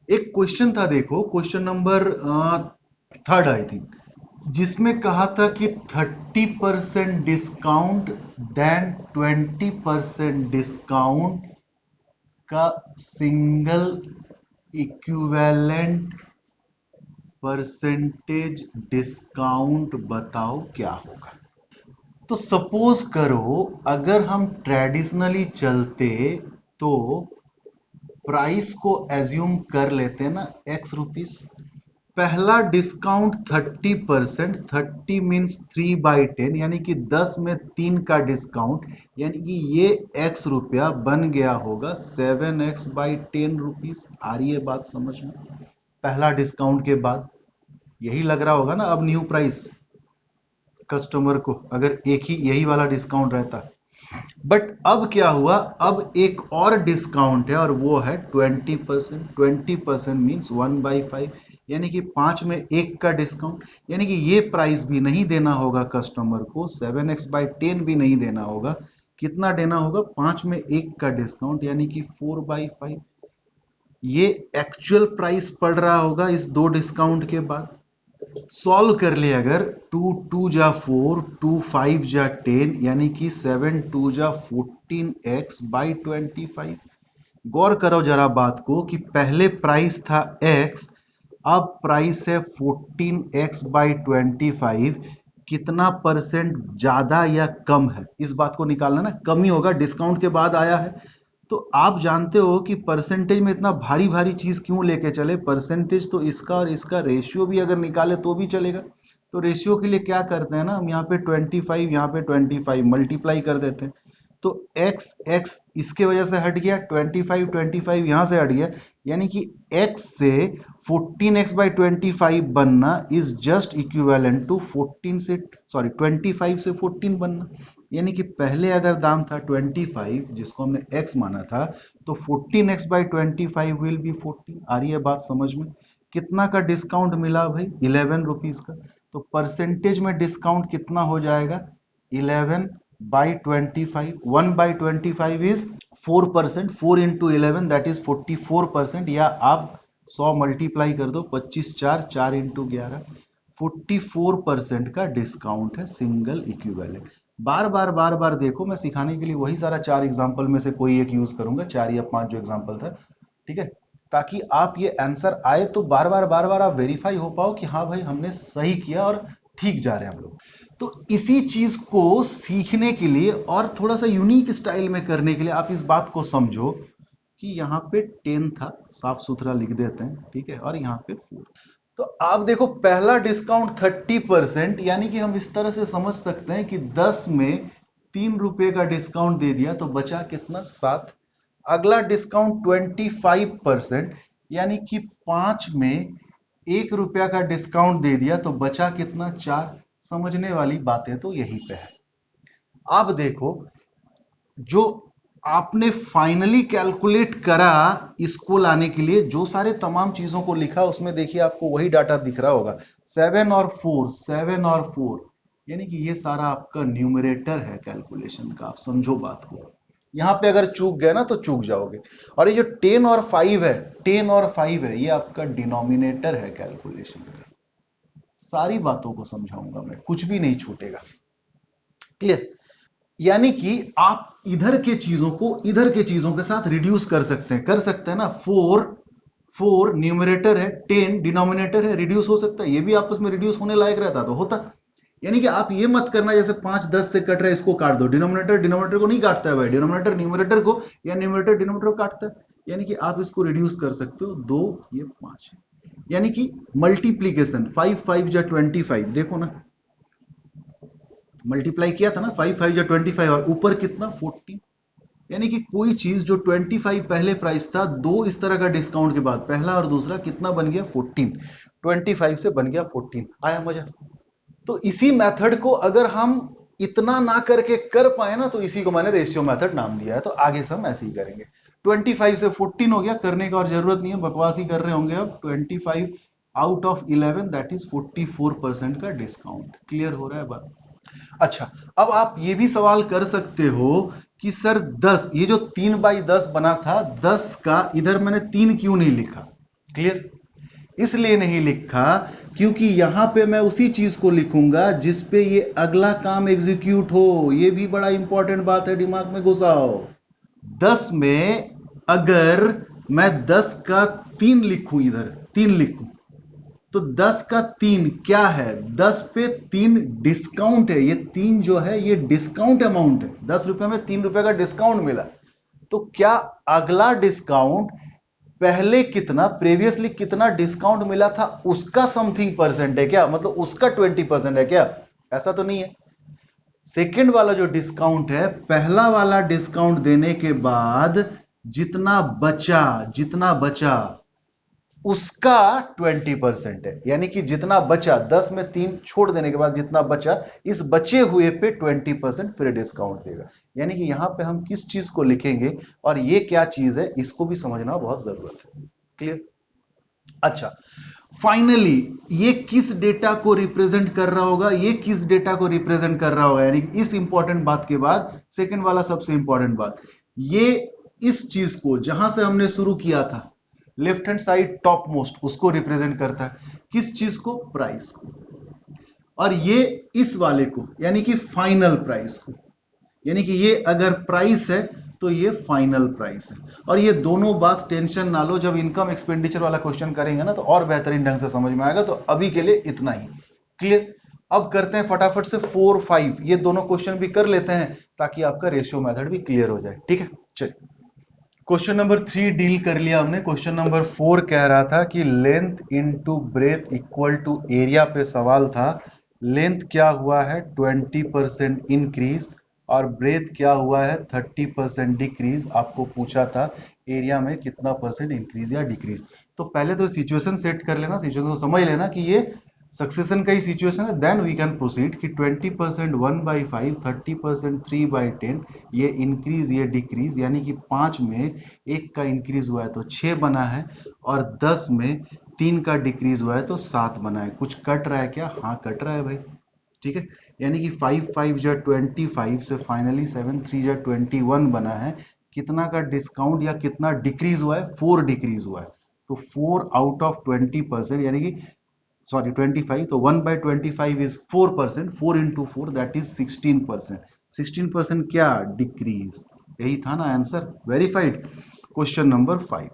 एक क्वेश्चन था, देखो क्वेश्चन नंबर 3 आई थिंक, जिसमें कहा था कि 30% डिस्काउंट देन 20% डिस्काउंट का सिंगल इक्विवेलेंट परसेंटेज डिस्काउंट बताओ क्या होगा। तो सपोज करो अगर हम ट्रेडिशनली चलते तो प्राइस को एज्यूम कर लेते ना x रुपीस, पहला डिस्काउंट 30%, 30 मीन्स 3/10, यानी कि 10 में 3 का डिस्काउंट, यानी कि ये x रुपया बन गया होगा 7x/10 रुपीस। आ रही है बात समझ में? पहला डिस्काउंट के बाद यही लग रहा होगा ना अब न्यू प्राइस कस्टमर को, अगर एक ही यही वाला डिस्काउंट रहता। बट अब क्या हुआ, अब एक और डिस्काउंट है और वो है 20%। 20% मीन्स 1/5, यानी कि 5 में 1 का डिस्काउंट, यानी कि ये प्राइस भी नहीं देना होगा कस्टमर को, 7x/10 भी नहीं देना होगा। कितना देना होगा? 5 में 1 का डिस्काउंट, यानी कि 4/5। ये एक्चुअल प्राइस पड़ रहा होगा इस दो डिस्काउंट के बाद। सॉल्व कर ले अगर, 2 2 जा 4, 2 5 जा 10, यानी कि 7 2 जा 14x/25। गौर करो जरा बात को कि पहले प्राइस था x, अब प्राइस है 14x/25। कितना परसेंट ज्यादा या कम है, इस बात को निकालना ना, कम ही होगा, डिस्काउंट के बाद आया है। तो आप जानते हो कि परसेंटेज में इतना भारी भारी चीज क्यों लेके चले, परसेंटेज तो इसका और इसका रेशियो भी अगर निकाले तो भी चलेगा। तो रेशियो के लिए क्या करते हैं ना, हम यहाँ पे 25, यहाँ पे 25 मल्टीप्लाई कर देते हैं। तो x x इसके वजह से हट गया, 25 यहां से हट गया, यानी कि x से 14x/25 बनना इज जस्ट इक्विवेलेंट टू 14 से, सॉरी 25 से 14 बनना। यानी कि पहले अगर दाम था 25 जिसको हमने x माना था, तो 14x/25 विल बी 14। आ रही है बात समझ में? कितना का डिस्काउंट मिला भाई? 11 रुपीज का। तो परसेंटेज में डिस्काउंट कितना हो जाएगा? 11/25। 1/25 इज 4%, 4 इंटू 11 दैट इज 44%, या आप 100 मल्टीप्लाई कर दो, 25×4, 4 इंटू 11, 44% का डिस्काउंट है सिंगल इक्विवेलेंट। बार बार बार बार देखो, मैं सिखाने के लिए वही सारा 4 एग्जाम्पल में से कोई एक यूज करूंगा, 4 या 5 जो एग्जाम्पल था। ठीक है, ताकि आप ये आंसर आए तो बार बार आप वेरीफाई हो पाओ कि हाँ भाई हमने सही किया और ठीक जा रहे हैं हम लोग। तो इसी चीज को सीखने के लिए और थोड़ा सा यूनिक स्टाइल में करने के लिए आप इस बात को समझो कि यहाँ पे 10 था, साफ सुथरा लिख देते हैं, ठीक है, और यहाँ पे 4। तो आप देखो पहला डिस्काउंट 30%, यानी कि हम इस तरह से समझ सकते हैं कि 10 में 3 रुपए का डिस्काउंट दे दिया तो बचा कितना? 7। अगला डिस्काउंट 25%, यानी कि 5 में 1 रुपया का डिस्काउंट दे दिया तो बचा कितना? 4। समझने वाली बातें तो यहीं पे है। अब देखो, जो आपने फाइनली कैलकुलेट करा इसको लाने के लिए, जो सारे तमाम चीजों को लिखा उसमें देखिए आपको वही डाटा दिख रहा होगा, 7 और 4, 7 और 4, यानी कि ये सारा आपका न्यूमरेटर है कैलकुलेशन का। आप समझो बात को, यहां पे अगर चूक गए ना तो चूक जाओगे। और ये जो 10 और 5 है, 10 और 5 है, ये आपका डिनोमिनेटर है कैलकुलेशन का। सारी बातों को समझाऊंगा मैं, कुछ भी नहीं छूटेगा। क्लियर? यानी कि आप इधर के चीजों को इधर के चीजों के साथ रिड्यूस कर सकते हैं ना। 4 न्यूमरेटर है, 10 डिनोमिनेटर है, रिड्यूस हो सकता है, ये भी आपस में रिड्यूस होने लायक रहता तो होता। यानी कि आप ये मत करना जैसे 5 10 से कट रहा है इसको काट दो, डिनोमिनेटर डिनोमिनेटर को नहीं काटता है भाई, डिनोमिनेटर न्यूमरेटर को या न्यूमरेटर डिनोमिनेटर को काटता है। यानी कि आप इसको रिड्यूस कर सकते हो, 2 ये 5, यानी कि मल्टीप्लीकेशन 5 5 जा 25, देखो ना मल्टीप्लाई किया था ना, 5 5 जा 25 और ऊपर कितना? 14। यानी कि कोई चीज जो 25 पहले प्राइस था, दो इस तरह का डिस्काउंट के बाद, पहला और दूसरा, कितना बन गया 14, 25 से बन गया 14। आया मजा? तो इसी मेथड को अगर हम इतना ना करके कर पाए ना, तो इसी को मैंने रेशियो मेथड नाम दिया है। तो आगे से हम ऐसे ही करेंगे। 25 से 14 हो गया, करने का और जरूरत नहीं है, बकवास ही कर रहे होंगे। अब 25 आउट ऑफ 11 दैट इज 44% का डिस्काउंट। क्लियर हो रहा है बात? अच्छा, अब आप ये भी सवाल कर सकते हो कि सर 10, ये जो 3/10 बना था, 10 का इधर मैंने 3 क्यों नहीं लिखा? क्लियर? इसलिए नहीं लिखा क्योंकि यहां पे मैं उसी चीज को लिखूंगा जिस पे ये अगला काम एग्जीक्यूट हो। ये भी बड़ा इंपॉर्टेंट बात है, दिमाग में घुसाओ। 10 में अगर मैं 10 का 3 लिखूं, इधर 3 लिखूं, तो 10 का 3 क्या है? 10 पे 3 डिस्काउंट है। ये 3 जो है ये डिस्काउंट अमाउंट है। 10 रुपए में 3 रुपए का डिस्काउंट मिला। तो क्या अगला डिस्काउंट पहले कितना, प्रीवियसली कितना डिस्काउंट मिला था, उसका समथिंग परसेंट है क्या? मतलब उसका 20% है क्या? ऐसा तो नहीं है। सेकंड वाला जो डिस्काउंट है, पहला वाला डिस्काउंट देने के बाद जितना बचा उसका 20% है। यानी कि जितना बचा, 10 में 3 छोड़ देने के बाद जितना बचा, इस बचे हुए पे 20% फिर डिस्काउंट देगा। यानी कि यहां पे हम किस चीज को लिखेंगे और ये क्या चीज है, इसको भी समझना बहुत जरूरत है। क्लियर? अच्छा, फाइनली ये किस डेटा को रिप्रेजेंट कर रहा होगा? ये किस डेटा को रिप्रेजेंट कर रहा होगा? यानी कि इस इंपॉर्टेंट बात के बाद सेकंड वाला सबसे इंपॉर्टेंट बात, ये इस चीज को जहां से हमने शुरू किया था, left hand side top most, उसको रिप्रेजेंट करता है। किस चीज को? प्राइस को। और ये इस वाले को, यानी कि फाइनल प्राइस को। यानी कि ये अगर प्राइस है तो ये फाइनल प्राइस है। और ये दोनों बात टेंशन ना लो, जब इनकम एक्सपेंडिचर वाला क्वेश्चन करेंगे ना तो और बेहतरीन ढंग से समझ में आएगा। तो अभी के लिए इतना ही। क्लियर? अब करते हैं फटाफट से 4, 5, ये दोनों क्वेश्चन भी कर लेते हैं ताकि आपका रेशियो मेथड भी क्लियर हो जाए। ठीक है, चलिए। क्वेश्चन नंबर 3 डील कर लिया हमने। क्वेश्चन नंबर 4 कह रहा था कि length into breadth equal to area पे सवाल था। लेंथ क्या हुआ है? 20% इंक्रीज, और ब्रेथ क्या हुआ है? 30% डिक्रीज। आपको पूछा था एरिया में कितना परसेंट इंक्रीज या डिक्रीज। तो पहले तो सिचुएशन सेट कर लेना, सिचुएशन को समझ लेना कि ये सक्सेशन का ही सिचुएशन है। देन वी कैन प्रोसीड कि 20% 1/5, 30% 3/10, ये इंक्रीज ये डिक्रीज, यानी कि 5 में एक का इंक्रीज हुआ है तो 6 बना है, और 10 में 3 का डिक्रीज हुआ है तो 7 बना है। कुछ कट रहा है क्या? हाँ कट रहा है भाई। ठीक है, यानी कि 5 5 जा 25 से फाइनली 7 3 जा 21 बना है। कितना का डिस्काउंट या कितना डिक्रीज हुआ है? 4 डिक्रीज हुआ है। तो 4 आउट ऑफ 20%, यानी कि सॉरी 25, तो 1/25 इज 4%, 4 into 4 दैट इज 16%। 16% क्या? डिक्रीज। यही था ना answer? Verified. Question number 5,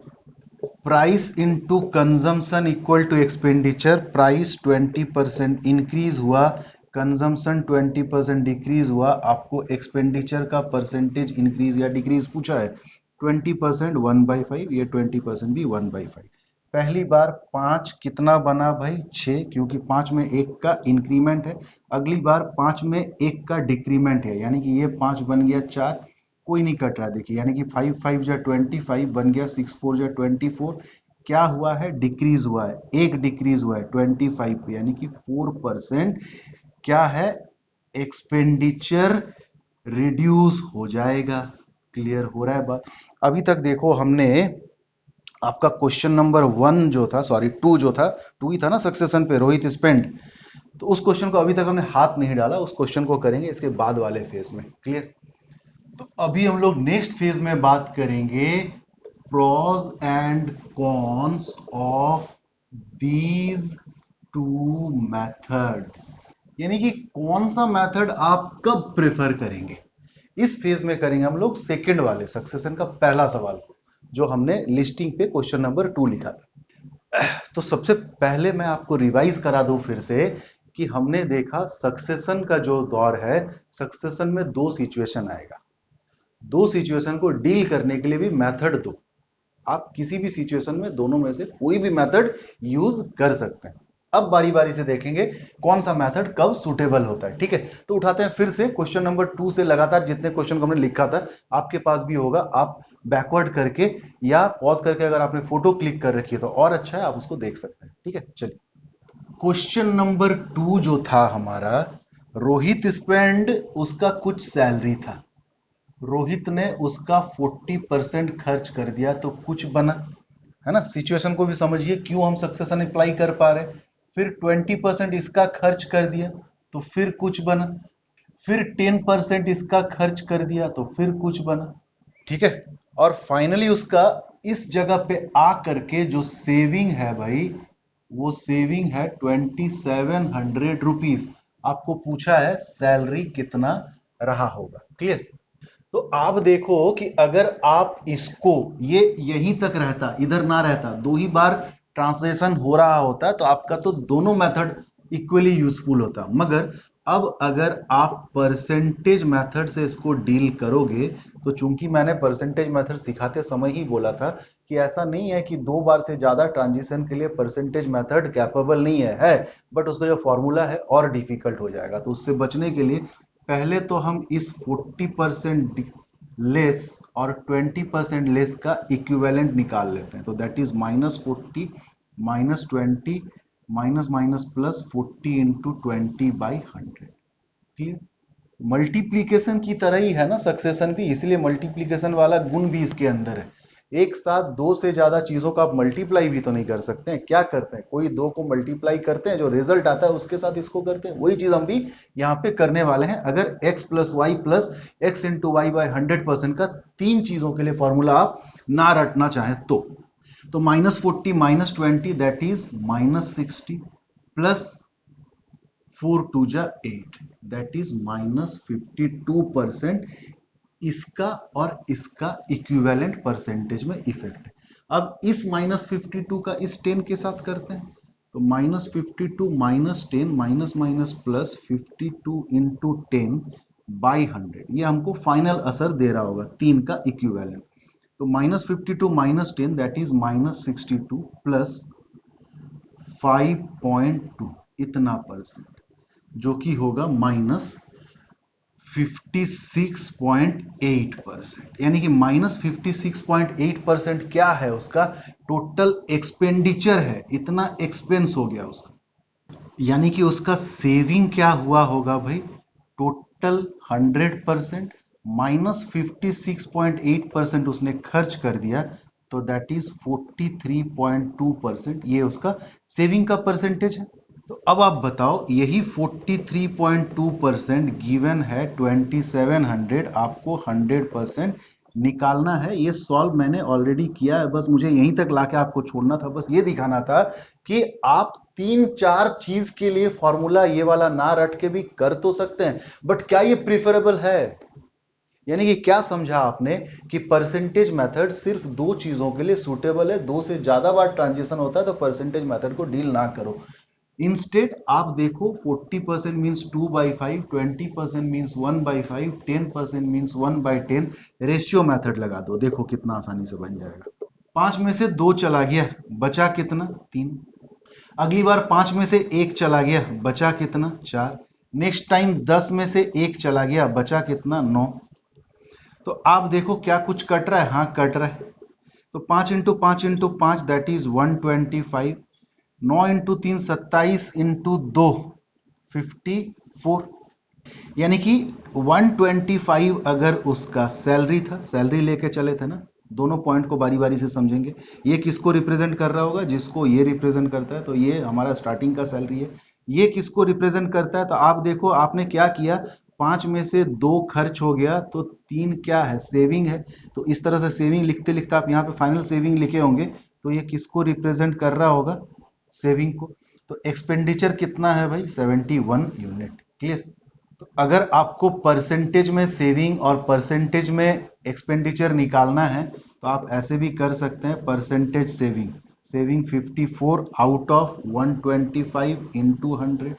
price into consumption equal to expenditure. Price 20% increase हुआ, कंजम्पशन 20% डिक्रीज हुआ। आपको एक्सपेंडिचर का परसेंटेज इंक्रीज या डिक्रीज पूछा है। 20% 1/5, ये 20% भी 1/5। पहली बार 5 कितना बना भाई? 6, क्योंकि 5 में एक का इंक्रीमेंट है। अगली बार 5 में एक का डिक्रीमेंट है, यानी कि ये 5 बन गया 4, कोई नहीं कट रहा। देखिए, यानी कि 5 5 जा 25 बन गया, 6 4 जा 24। क्या हुआ है? डिक्रीज हुआ है, एक डिक्रीज हुआ है 25 पे, यानी कि 4% क्या है? एक्सपेंडिचर रिड्यूस हो जाएगा। क्लियर हो रहा है बात? अभी तक देखो हमने आपका क्वेश्चन नंबर 1 जो था, सॉरी 2 जो था, 2 ही था ना सक्सेशन पे, रोहित स्पेंड। तो उस क्वेश्चन को अभी तक हमने हाथ नहीं डाला, उस क्वेश्चन को करेंगे इसके बाद वाले फेज में। क्लियर? तो अभी हम लोग नेक्स्ट फेज में बात करेंगे pros and cons of these two methods. यानी कि कौन सा मेथड आप कब प्रेफर करेंगे। इस फेज में करेंगे हम लोग सेकंड वाले सक्सेशन का पहला सवाल, जो हमने लिस्टिंग पे क्वेश्चन नंबर 2 लिखा था। तो सबसे पहले मैं आपको रिवाइज करा दूं फिर से कि हमने देखा सक्सेशन का जो दौर है, सक्सेशन में दो सिचुएशन आएगा। दो सिचुएशन को डील करने के लिए भी मेथड दो। आप किसी भी सिचुएशन में दोनों में से कोई भी मेथड यूज कर सकते हैं। अब बारी बारी से देखेंगे कौन सा मेथड कब सुटेबल होता है। ठीक है, तो उठाते हैं फिर से क्वेश्चन नंबर 2 से। लगातार जितने क्वेश्चन को हमने लिखा था आपके पास भी होगा, आप बैकवर्ड करके या पॉज करके अगर आपने फोटो क्लिक कर रखी है तो और अच्छा है, आप उसको देख सकते हैं। ठीक है, चलिए क्वेश्चन नंबर 2 जो था हमारा, रोहित स्पेंड, उसका कुछ सैलरी था, रोहित ने उसका 40% खर्च कर दिया तो कुछ बना, है ना। सिचुएशन को भी समझिए क्यों हम सक्सेशन अप्लाई कर पा रहे। फिर 20% इसका खर्च कर दिया तो फिर कुछ बना, फिर 10% इसका खर्च कर दिया तो फिर कुछ बना। ठीक है, और फाइनली उसका इस जगह पे आ करके जो सेविंग है भाई, वो सेविंग है 2700 रुपीज। आपको पूछा है सैलरी कितना रहा होगा। क्लियर। तो आप देखो कि अगर आप इसको, ये यहीं तक रहता, इधर ना रहता, दो ही बार ट्रांसलेशन हो रहा होता तो आपका तो दोनों मेथड इक्वली यूजफुल होता। मगर अब अगर आप परसेंटेज मेथड से इसको डील करोगे, तो चूंकि मैंने परसेंटेज मेथड सिखाते समय ही बोला था कि ऐसा नहीं है कि दो बार से ज्यादा ट्रांजिशन के लिए परसेंटेज मेथड कैपेबल नहीं है, बट उसका जो फॉर्मूला है और डिफिकल्ट हो जाएगा। तो उससे बचने के लिए पहले तो हम इस 40% लेस और 20% लेस का इक्विवेलेंट निकाल लेते हैं। तो that is -40 -20 minus minus plus 40 into 20/100। Clear. Multiplication की तरह ही है ना सक्सेशन भी, इसलिए मल्टीप्लीकेशन वाला गुण भी इसके अंदर है। एक साथ दो से ज्यादा चीजों का आप मल्टीप्लाई भी तो नहीं कर सकते हैं। क्या करते हैं, कोई दो को मल्टीप्लाई करते हैं, जो रिजल्ट आता है उसके साथ इसको करते हैं। वही चीज हम भी यहाँ पे करने वाले हैं। अगर x plus y plus x into y by 100% का तीन चीजों के लिए फॉर्मूला आप ना रटना चाहें तो -40 -20 दैट इज -60 प्लस 4 टू जा 8 दैट इज -52%। इसका और इसका इक्विवेलेंट परसेंटेज में इफेक्ट है। अब इस -52 का इस 10 के साथ करते हैं, तो -52 -10 माइनस माइनस प्लस 52 इंटू 10/100, ये हमको फाइनल असर दे रहा होगा तीन का इक्विवेलेंट। तो -52 -10 दैट इज -62 प्लस 5.2 इतना परसेंट, जो कि होगा -56.8%। यानी कि -56.8% क्या है, उसका टोटल एक्सपेंडिचर है, इतना एक्सपेंस हो गया उसका। यानी कि उसका सेविंग क्या हुआ होगा भाई, टोटल 100% -56.8% उसने खर्च कर दिया, तो दैट इज 43.2%। ये उसका सेविंग का परसेंटेज है। तो अब आप बताओ, यही 43.2% गिवन है 2700, आपको 100% निकालना है। ये सॉल्व मैंने ऑलरेडी किया है, बस मुझे यहीं तक लाके आपको छोड़ना था। बस ये दिखाना था कि आप तीन चार चीज के लिए फॉर्मूला ये वाला ना रट के भी कर तो सकते हैं, बट क्या ये प्रिफरेबल है? यानी कि क्या समझा आपने कि परसेंटेज मेथड सिर्फ दो चीजों के लिए सूटेबल है, दो से ज्यादा बार ट्रांजिशन होता है तो परसेंटेज मेथड को डील ना करो। इंस्टेड आप देखो 40% means 2/5, 20% means 1/5, 10% means 1/10, ratio method लगा दो, देखो कितना आसानी से बन जाएगा। 5 में से 2 चला गया, बचा कितना, 3। अगली बार 5 में से 1 चला गया, बचा कितना, 4। नेक्स्ट टाइम 10 में से 1 चला गया, बचा कितना, 9। तो आप देखो क्या कुछ कट रहा है, हाँ कट रहा है। तो 5 into 5 into 5 that is 125। 9 into 3 27 into 2 54। यानी कि 125 अगर उसका सैलरी था, सैलरी लेके चले थे ना, दोनों पॉइंट को बारी बारी से समझेंगे। ये किसको रिप्रेजेंट कर रहा होगा, जिसको ये रिप्रेजेंट करता है, तो ये हमारा स्टार्टिंग का सैलरी है। ये किसको रिप्रेजेंट करता है, तो आप देखो आपने क्या किया, 5 में से 2 खर्च हो गया तो 3 क्या है, सेविंग है। तो इस तरह से सेविंग लिखते लिखते आप यहाँ पे फाइनल सेविंग लिखे होंगे, तो ये किसको रिप्रेजेंट कर रहा होगा, सेविंग को। तो एक्सपेंडिचर कितना है भाई, 71 यूनिट। क्लियर। तो अगर आपको परसेंटेज में सेविंग और परसेंटेज में एक्सपेंडिचर निकालना है, तो आप ऐसे भी कर सकते हैं, percentage saving, saving 54 out of 125 into 100।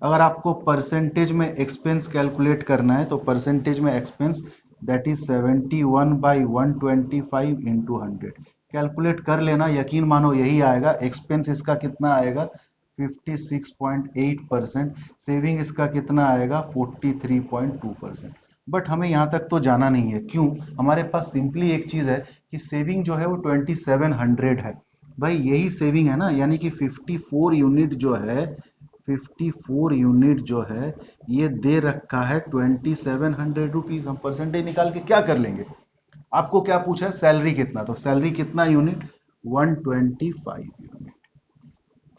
अगर आपको परसेंटेज में एक्सपेंस कैलकुलेट करना है, तो परसेंटेज में expense that is 71/125 into 100। Calculate कर लेना, यकीन मानो यही आएगा। एक्सपेंस इसका कितना आएगा, 56.8%, सेविंग इसका कितना आएगा 43.2%। बट हमें यहां तक तो जाना नहीं है, क्यों? हमारे पास सिंपली एक चीज है कि सेविंग जो है वो 2700 है। भाई यही सेविंग है ना, यानी कि 54 यूनिट जो है, 54 यूनिट जो है ये दे रखा है 2700 रुपीज। हम परसेंटेज निकाल के क्या कर लेंगे? आपको क्या पूछा है? सैलरी कितना, तो सैलरी कितना यूनिट? 125 यूनिट।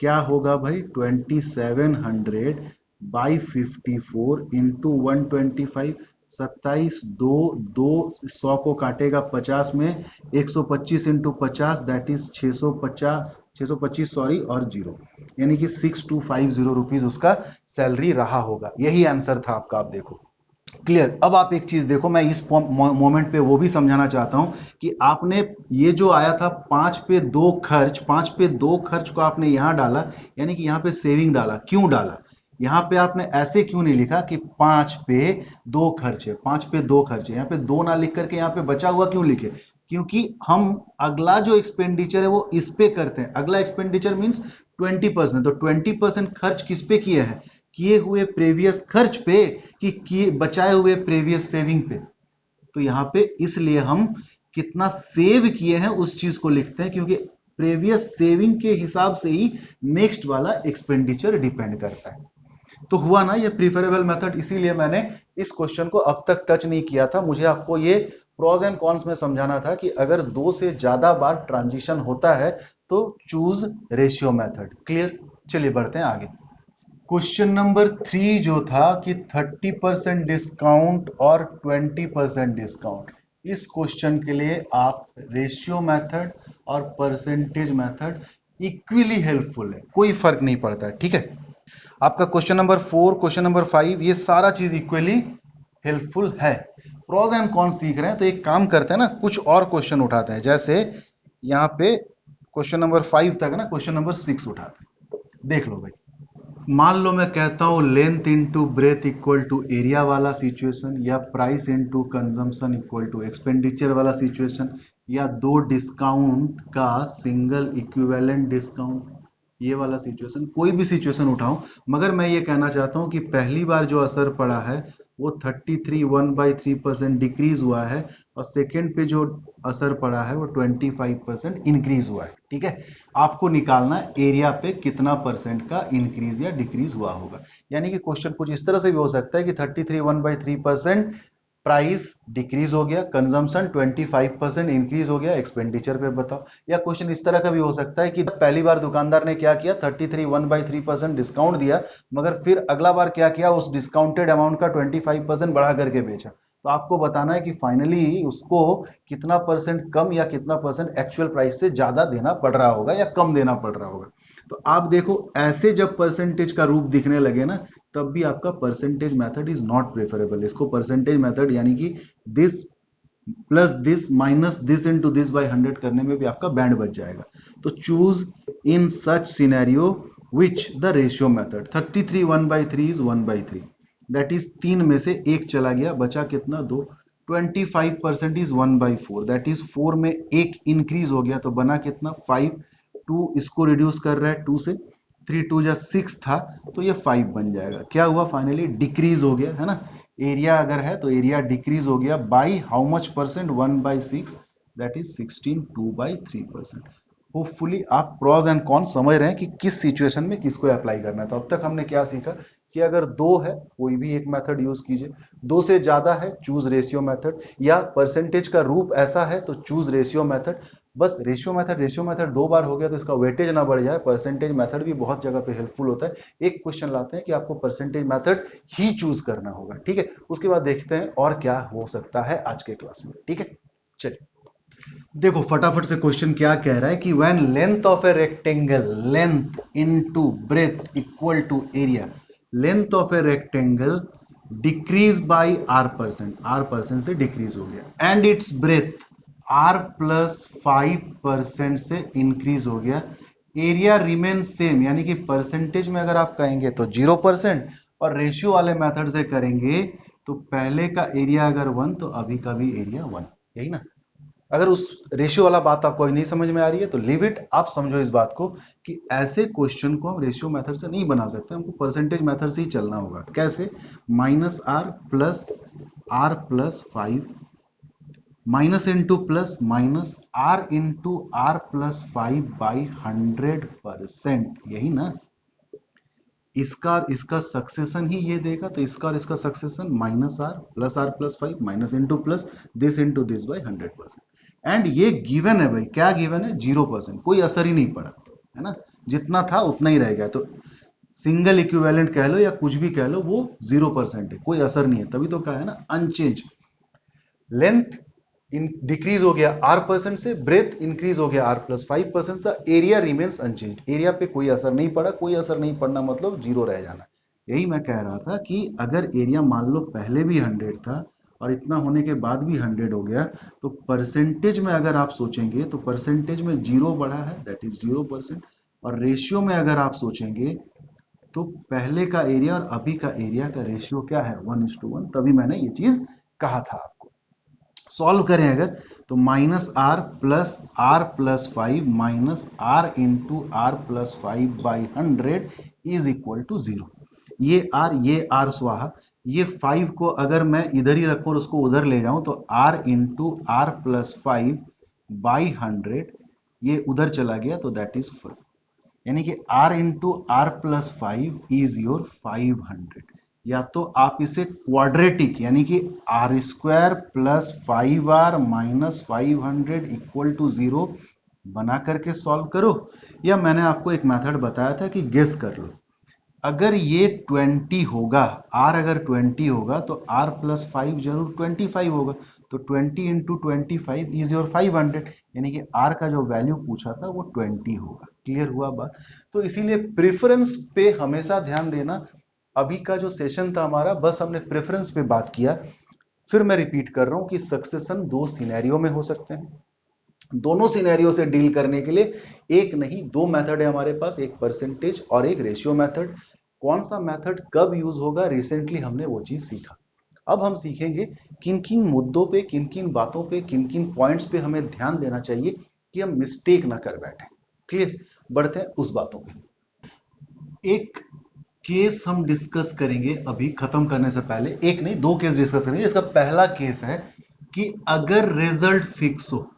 क्या होगा भाई? 2700 बाई 54 इंटू 125, 27 दो दो, 100 को काटेगा 50 में, 125 इंटू 50 दैट इज 650, 625 सॉरी, और जीरो, यानी कि 6250 रुपीज उसका सैलरी रहा होगा। यही आंसर था आपका। आप देखो क्लियर। अब आप एक चीज देखो, मैं इस मोमेंट पे वो भी समझाना चाहता हूं कि आपने ये जो आया था 5 पे 2 खर्च, 5 पे 2 खर्च को आपने यहां डाला, यानी कि यहां पे सेविंग डाला। क्यों डाला? यहां पे आपने ऐसे क्यों नहीं लिखा कि 5 पे 2 खर्च है, 5 पे 2 खर्च है, यहां पे 2 ना लिख करके यहां पे बचा हुआ क्यों लिखे? क्योंकि हम अगला जो एक्सपेंडिचर है वो इस पे करते हैं। अगला एक्सपेंडिचर मींस 20%, तो 20% खर्च किस पे किए हैं? किए हुए प्रीवियस खर्च पे, कि किए बचाए हुए प्रीवियस सेविंग पे। तो यहां पे इसलिए हम कितना सेव किए हैं उस चीज को लिखते हैं, क्योंकि प्रीवियस सेविंग के हिसाब से ही नेक्स्ट वाला एक्सपेंडिचर डिपेंड करता है। तो हुआ ना ये प्रीफरेबल मेथड। इसीलिए मैंने इस क्वेश्चन को अब तक टच नहीं किया था। मुझे आपको ये प्रोज एंड कॉन्स में समझाना था कि अगर 2 से ज्यादा बार ट्रांजिशन होता है तो चूज रेशियो मेथड। क्लियर? चलिए बढ़ते हैं आगे। क्वेश्चन नंबर 3 जो था कि 30% डिस्काउंट और 20% डिस्काउंट, इस क्वेश्चन के लिए आप रेशियो मेथड और परसेंटेज मेथड इक्वली हेल्पफुल है, कोई फर्क नहीं पड़ता है। ठीक है? आपका क्वेश्चन नंबर 4, क्वेश्चन नंबर 5, ये सारा चीज इक्वली हेल्पफुल है। प्रोज एंड कॉन्स सीख रहे हैं तो एक काम करते हैं ना, कुछ और क्वेश्चन उठाते हैं। जैसे यहां पे क्वेश्चन नंबर 5 तक ना, क्वेश्चन नंबर 6 उठाते हैं। देख लो भाई, मान लो मैं कहता हूं length into breadth equal to area वाला सिचुएशन, या price into consumption equal to expenditure वाला सिचुएशन, या दो डिस्काउंट का सिंगल इक्विवेलेंट डिस्काउंट, ये वाला सिचुएशन। कोई भी सिचुएशन उठाऊं, मगर मैं ये कहना चाहता हूं कि पहली बार जो असर पड़ा है वो 33 1/3% डिक्रीज हुआ है, और सेकेंड पे जो असर पड़ा है वो 25% इंक्रीज हुआ है। ठीक है? आपको निकालना एरिया पे कितना परसेंट का इंक्रीज या डिक्रीज हुआ होगा। यानी कि क्वेश्चन कुछ इस तरह से भी हो सकता है कि 33 1/3% प्राइस डिक्रीज हो गया, कंजम्पशन 25% इंक्रीज हो गया, एक्सपेंडिचर पे बताओ। या क्वेश्चन इस तरह का भी हो सकता है कि पहली बार दुकानदार ने क्या किया, 33 1/3% डिस्काउंट दिया, मगर फिर अगला बार क्या किया, उस डिस्काउंटेड अमाउंट का 25% बढ़ा करके बेचा। तो आपको बताना है कि फाइनली उसको कितना परसेंट कम या कितना परसेंट एक्चुअल प्राइस से ज्यादा देना पड़ रहा होगा या कम देना पड़ रहा होगा। तो आप देखो, ऐसे जब परसेंटेज का रूप दिखने लगे ना, तब भी आपका percentage method is not preferable. इसको परसेंटेज मेथड यानी कि this plus this minus this into this by 100 करने में भी आपका बैंड बच जाएगा। तो choose in such scenario which the ratio method. 33 1/3 is 1/3, that is 3 में से 1 चला गया, बचा कितना? 2। 25% इज 1/4, दैट इज 4 में 1 इंक्रीज हो गया, तो बना कितना? 5। 2 इसको रिड्यूस कर रहा है 2 से, 3 2 जा 6 था, तो ये 5 बन जाएगा। क्या हुआ? फाइनली डिक्रीज हो गया, है ना? एरिया अगर है तो एरिया डिक्रीज हो गया by how much percent? 1/6, that is 16 2/3%। Hopefully आप प्रॉज एंड कॉन समझ रहे हैं कि किस सिचुएशन में किसको अप्लाई करना है। तो अब तक हमने क्या सीखा कि अगर 2 है कोई भी एक मेथड यूज कीजिए, 2 से ज्यादा है चूज रेशियो मेथड, या परसेंटेज का रूप ऐसा है तो चूज रेशियो मेथड। बस रेशियो मेथड 2 बार हो गया तो इसका वेटेज ना बढ़ जाए। परसेंटेज मेथड भी बहुत जगह पे हेल्पफुल होता है। एक क्वेश्चन लाते हैं कि आपको परसेंटेज मेथड ही चूज करना होगा। ठीक है? उसके बाद देखते हैं और क्या हो सकता है आज के क्लास में। ठीक है? चलिए देखो फटाफट से क्वेश्चन क्या कह रहा है कि when length of a rectangle, length into breadth equal to area, length of a rectangle decrease by r% से डिक्रीज हो गया, एंड इट्स ब्रेथ r+5% से इंक्रीज हो गया, एरिया रिमेन सेम, यानी कि परसेंटेज में अगर आप कहेंगे तो 0%, और रेशियो वाले मेथड से करेंगे तो पहले का एरिया अगर 1 तो अभी का भी एरिया 1, यही ना? अगर उस रेशियो वाला बात आपको अभी नहीं समझ में आ रही है तो लीव इट, आप समझो इस बात को कि ऐसे क्वेश्चन को हम रेशियो मेथड से नहीं बना सकते, हमको परसेंटेज मेथड से ही चलना होगा। कैसे? -r+r+5 minus into plus minus r×r+5/100%, यही ना? इसका और इसका सक्सेशन ही ये देगा, तो इसका और इसका succession -r+r+5 minus into plus this into this by 100%। And ये गिवन है भाई, क्या गिवन है? 0%, कोई असर ही नहीं पड़ा, है ना? जितना था उतना ही रह गया, तो सिंगल इक्विवेलेंट कह लो या कुछ भी कह लो, वो 0% है, कोई असर नहीं है, तभी तो कहा है ना अनचेंज। लेंथ डिक्रीज हो गया r% से, ब्रेथ इंक्रीज हो गया r+5% से, एरिया रिमेन्स अनचेंज, एरिया पे कोई असर नहीं पड़ा। कोई असर नहीं पड़ना मतलब जीरो रह जाना। यही मैं कह रहा था कि अगर एरिया मान लो पहले भी 100 था और इतना होने के बाद भी 100 हो गया, तो परसेंटेज में अगर आप सोचेंगे तो परसेंटेज में जीरो बढ़ा है, दैट इज 0%। और रेशियो में अगर आप सोचेंगे तो पहले का एरिया और अभी का एरिया का रेशियो क्या है? 1:1। तभी मैंने ये चीज कहा था आपको। सॉल्व करें अगर, तो -r+r+5 minus r×r+5/100 is equal to 0। ये r स्वाहा, ये 5 को अगर मैं इधर ही रखूं और उसको उधर ले जाऊं तो r×r+5/100, ये उधर चला गया तो दैट इज 5, यानी कि r×r+5 इज योर 500। या तो आप इसे क्वाड्रेटिक यानी कि r² + 5r minus 500 equal to 0 बना करके सॉल्व करो, या मैंने आपको एक मेथड बताया था कि गेस कर लो। अगर ये 20 होगा, r अगर 20 होगा तो r+5 जरूर 25 होगा, तो 20 इंटू 25 इज योर 500, यानी कि r का जो वैल्यू पूछा था वो 20 होगा। क्लियर हुआ बात? तो इसीलिए प्रेफरेंस पे हमेशा ध्यान देना। अभी का जो सेशन था हमारा, बस हमने प्रेफरेंस पे बात किया। फिर मैं रिपीट कर रहा हूं कि सक्सेशन दो सिनेरियो में हो सकते हैं। दोनों सिनेरियो से डील करने के लिए एक नहीं दो मेथड है हमारे पास, एक परसेंटेज और एक रेशियो मेथड। कौन सा मेथड कब यूज होगा, रिसेंटली हमने वो चीज सीखा। अब हम सीखेंगे किन किन मुद्दों पे, किन किन बातों पे, किन किन पॉइंट्स पे हमें ध्यान देना चाहिए कि हम मिस्टेक ना कर बैठे। क्लियर? बढ़ते हैं उस बातों पे। एक केस हम डिस्कस करेंगे अभी खत्म करने से पहले, एक नहीं दो केस डिस्कस करेंगे। इसका पहला केस है कि अगर रिजल्ट फिक्स हो,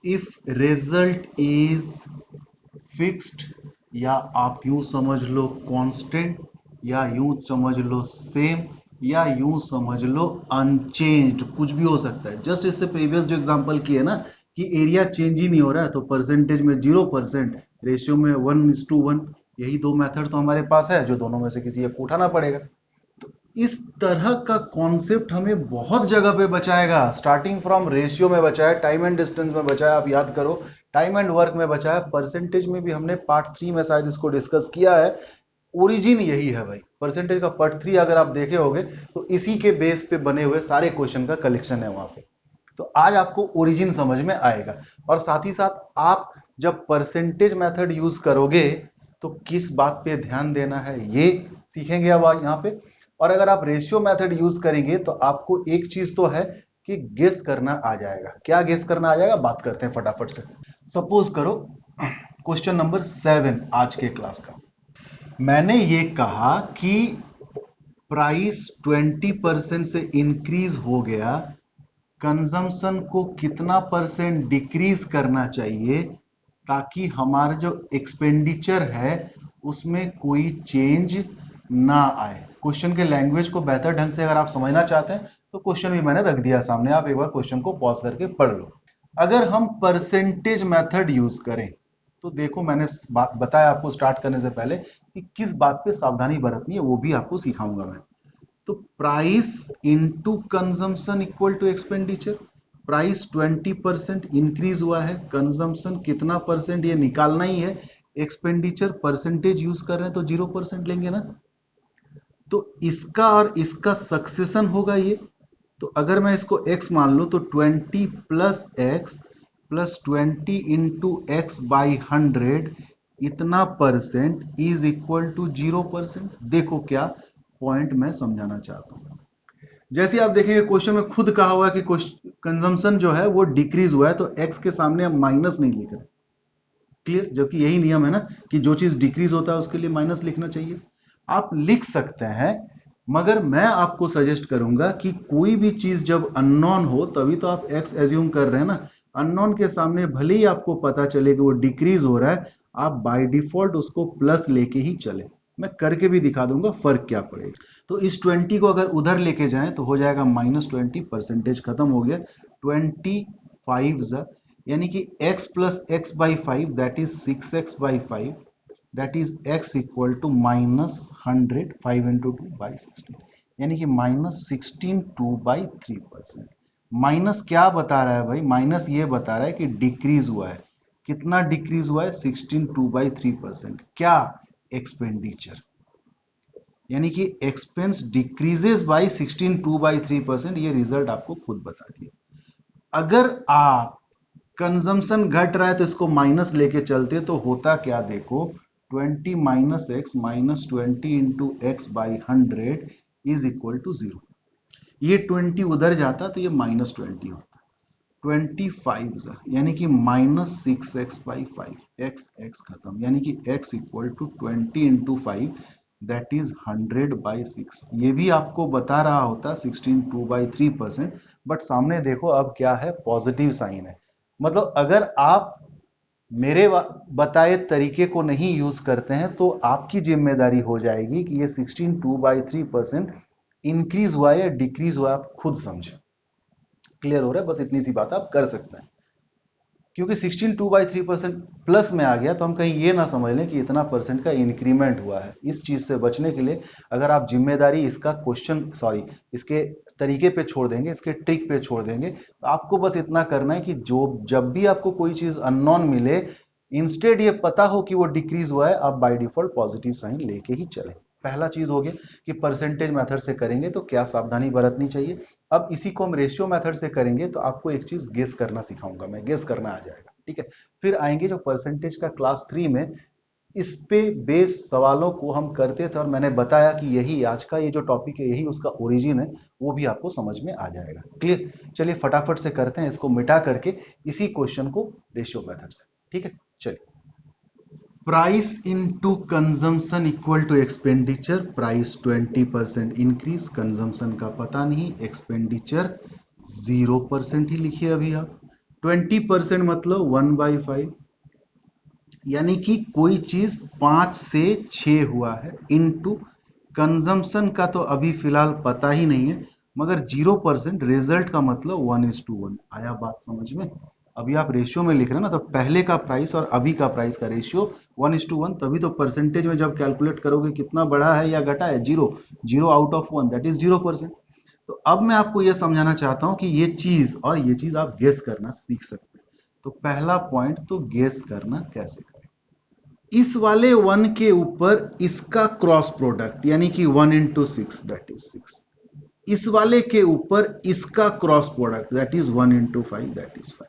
इफ रिजल्ट इज फिक्स्ड, या आप यूं समझ लो कांस्टेंट, या यूं समझ लो सेम, या यूं समझ लो अनचेंज्ड, कुछ भी हो सकता है। जस्ट इससे प्रीवियस जो एग्जांपल किए ना कि एरिया चेंज ही नहीं हो रहा है, तो परसेंटेज में 0%, रेशियो में 1:1, यही दो मेथड तो हमारे पास है, जो दोनों में से किसी एक को उठाना पड़ेगा। तो इस तरह का कॉन्सेप्ट हमें बहुत जगह पे बचाएगा। स्टार्टिंग फ्रॉम रेशियो में बचा है, टाइम एंड डिस्टेंस में बचा है, आप याद करो, टाइम एंड वर्क में बचा है, परसेंटेज में भी हमने पार्ट 3 में शायद इसको डिस्कस किया है। ओरिजिन यही है भाई, परसेंटेज का पार्ट 3 अगर आप देखे होगे तो इसी के बेस पे बने हुए सारे क्वेश्चन का कलेक्शन है वहां पे। तो आज आपको ओरिजिन समझ में आएगा, और साथ ही साथ आप जब परसेंटेज मेथड यूज करोगे तो किस बात पे ध्यान देना है ये सीखेंगे अब यहाँ पे। और अगर आप रेशियो मेथड यूज करेंगे तो आपको एक चीज तो है कि गेस करना आ जाएगा। क्या गेस करना आ जाएगा, बात करते हैं फटाफट से। सपोज करो क्वेश्चन नंबर 7 आज के क्लास का, मैंने ये कहा कि प्राइस 20% से इंक्रीज हो गया, कंजम्पशन को कितना परसेंट डिक्रीज करना चाहिए ताकि हमारा जो एक्सपेंडिचर है उसमें कोई चेंज ना आए। क्वेश्चन के लैंग्वेज को बेहतर ढंग से अगर आप समझना चाहते हैं तो क्वेश्चन भी मैंने रख दिया सामने, आप एक बार क्वेश्चन को पॉज करके पढ़ लो। अगर हम परसेंटेज मेथड यूज करें तो देखो, मैंने बताया आपको स्टार्ट करने से पहले कि किस बात पे सावधानी बरतनी है, वो भी आपको सिखाऊंगा मैं। तो price into consumption equal to expenditure. Price 20% increase हुआ है, कंजम्पशन कितना परसेंट ये निकालना ही है। एक्सपेंडिचर परसेंटेज यूज कर रहे हैं तो 0% लेंगे ना। तो इसका और इसका सक्सेशन होगा ये। तो अगर मैं इसको x मान लूं तो 20 plus x plus 20 into x by 100 इतना परसेंट इज इक्वल टू 0%। देखो क्या पॉइंट मैं समझाना चाहता हूं। जैसे आप देखेंगे क्वेश्चन में खुद कहा हुआ है कि कंजम्पशन जो है वो डिक्रीज हुआ है, तो एक्स के सामने हम माइनस नहीं लिख रहे। क्लियर? जबकि यही नियम है ना कि जो चीज डिक्रीज होता है उसके लिए माइनस लिखना चाहिए। आप लिख सकते हैं, मगर मैं आपको सजेस्ट करूंगा कि कोई भी चीज जब अननोन हो तभी तो आप एक्स एज्यूम कर रहे हैं ना। अननोन के सामने भले ही आपको पता चले कि वो डिक्रीज हो रहा है, आप बाय डिफॉल्ट उसको प्लस लेके ही चले। मैं करके भी दिखा दूंगा फर्क क्या पड़ेगा। तो इस 20 को अगर उधर लेके जाएं तो हो जाएगा -20, परसेंटेज खत्म हो गया। 25 यानी कि x plus x by 5 that is 6x/5, that is x equal to -100, 5 into 2/16, यानी कि -16 2/3%। माइनस क्या बता रहा है भाई? माइनस ये बता रहा है कि डिक्रीज हुआ है। कितना डिक्रीज हुआ है? 16 2/3%। क्या? एक्सपेंडिचर। यानी कि एक्सपेंस डिक्रीजेस बाय 16 2/3%। ये रिजल्ट आपको खुद बता दिया। अगर आप कंजम्पशन घट रहा है तो इसको माइनस लेके चलते तो होता क्या देखो, 20 minus x minus 20 into x by 100 is equal to 0। ये 20 उधर जाता तो ये -20 होता। 25 यानी कि -6x/5, एक्स खत्म, यानी कि x equal to 20 into 5 that is 100/6। ये भी आपको बता रहा होता 16 2/3%, बट सामने देखो अब क्या है, पॉजिटिव साइन है। मतलब अगर आप मेरे बताए तरीके को नहीं यूज करते हैं तो आपकी जिम्मेदारी हो जाएगी कि ये 16 2/3% इंक्रीज हुआ या डिक्रीज हुआ, आप खुद समझें। क्लियर हो रहा है? बस इतनी सी बात आप कर सकते हैं। क्योंकि 16 2/3% प्लस में आ गया तो हम कहीं ये ना समझ लें कि इतना परसेंट का इंक्रीमेंट हुआ है। इस चीज से बचने के लिए अगर आप जिम्मेदारी इसका क्वेश्चन सॉरी इसके तरीके पे छोड़ देंगे, इसके ट्रिक पे छोड़ देंगे, तो आपको बस इतना करना है कि जो जब भी आपको कोई चीज अननोन मिले, इंस्टेड ये पता हो कि वो डिक्रीज हुआ है, आप बाय डिफॉल्ट पॉजिटिव साइन लेके ही चले। पहला चीज हो गया कि परसेंटेज मेथड से करेंगे तो क्या सावधानी बरतनी चाहिए। अब इसी को हम रेशियो मेथड से करेंगे तो आपको एक चीज गेस करना सिखाऊंगा मैं, गेस करना आ जाएगा, ठीक है। फिर आएंगे जो परसेंटेज का क्लास 3 में, इस पे बेस सवालों को हम करते थे और मैंने बताया कि यही आज का ये जो टॉपिक है यही उसका ओरिजिन है, वो भी आपको समझ में आ जाएगा। क्लियर? चलिए फटाफट से करते हैं इसको मिटा करके इसी क्वेश्चन को रेशियो मेथड से, ठीक है। चलिए, price into consumption equal to expenditure. Price 20% increase, consumption का पता नहीं, एक्सपेंडिचर 0% ही लिखिए अभी आप। 20% मतलब 1/5, यानी कि कोई चीज 5 से 6 हुआ है, इनटू कंजम्पशन का तो अभी फिलहाल पता ही नहीं है, मगर 0% रिजल्ट का मतलब 1:1। आया बात समझ में? अभी आप रेशियो में लिख रहे हैं ना, तो पहले का प्राइस और अभी का प्राइस का रेशियो 1:1, तभी तो परसेंटेज में जब कैलकुलेट करोगे कितना बढ़ा है या घटा है, 0। 0 आउट ऑफ 1 दैट इज 0%। तो अब मैं आपको यह समझाना चाहता हूं कि ये चीज और ये चीज आप गेस करना सीख सकते हैं। तो पहला पॉइंट, तो गेस करना कैसे करें। इस वाले 1 के ऊपर इसका क्रॉस प्रोडक्ट, यानी कि 1 इंटू 6 दैट इज 6। इस वाले के ऊपर इसका cross product that is 1 into 5 that is 5।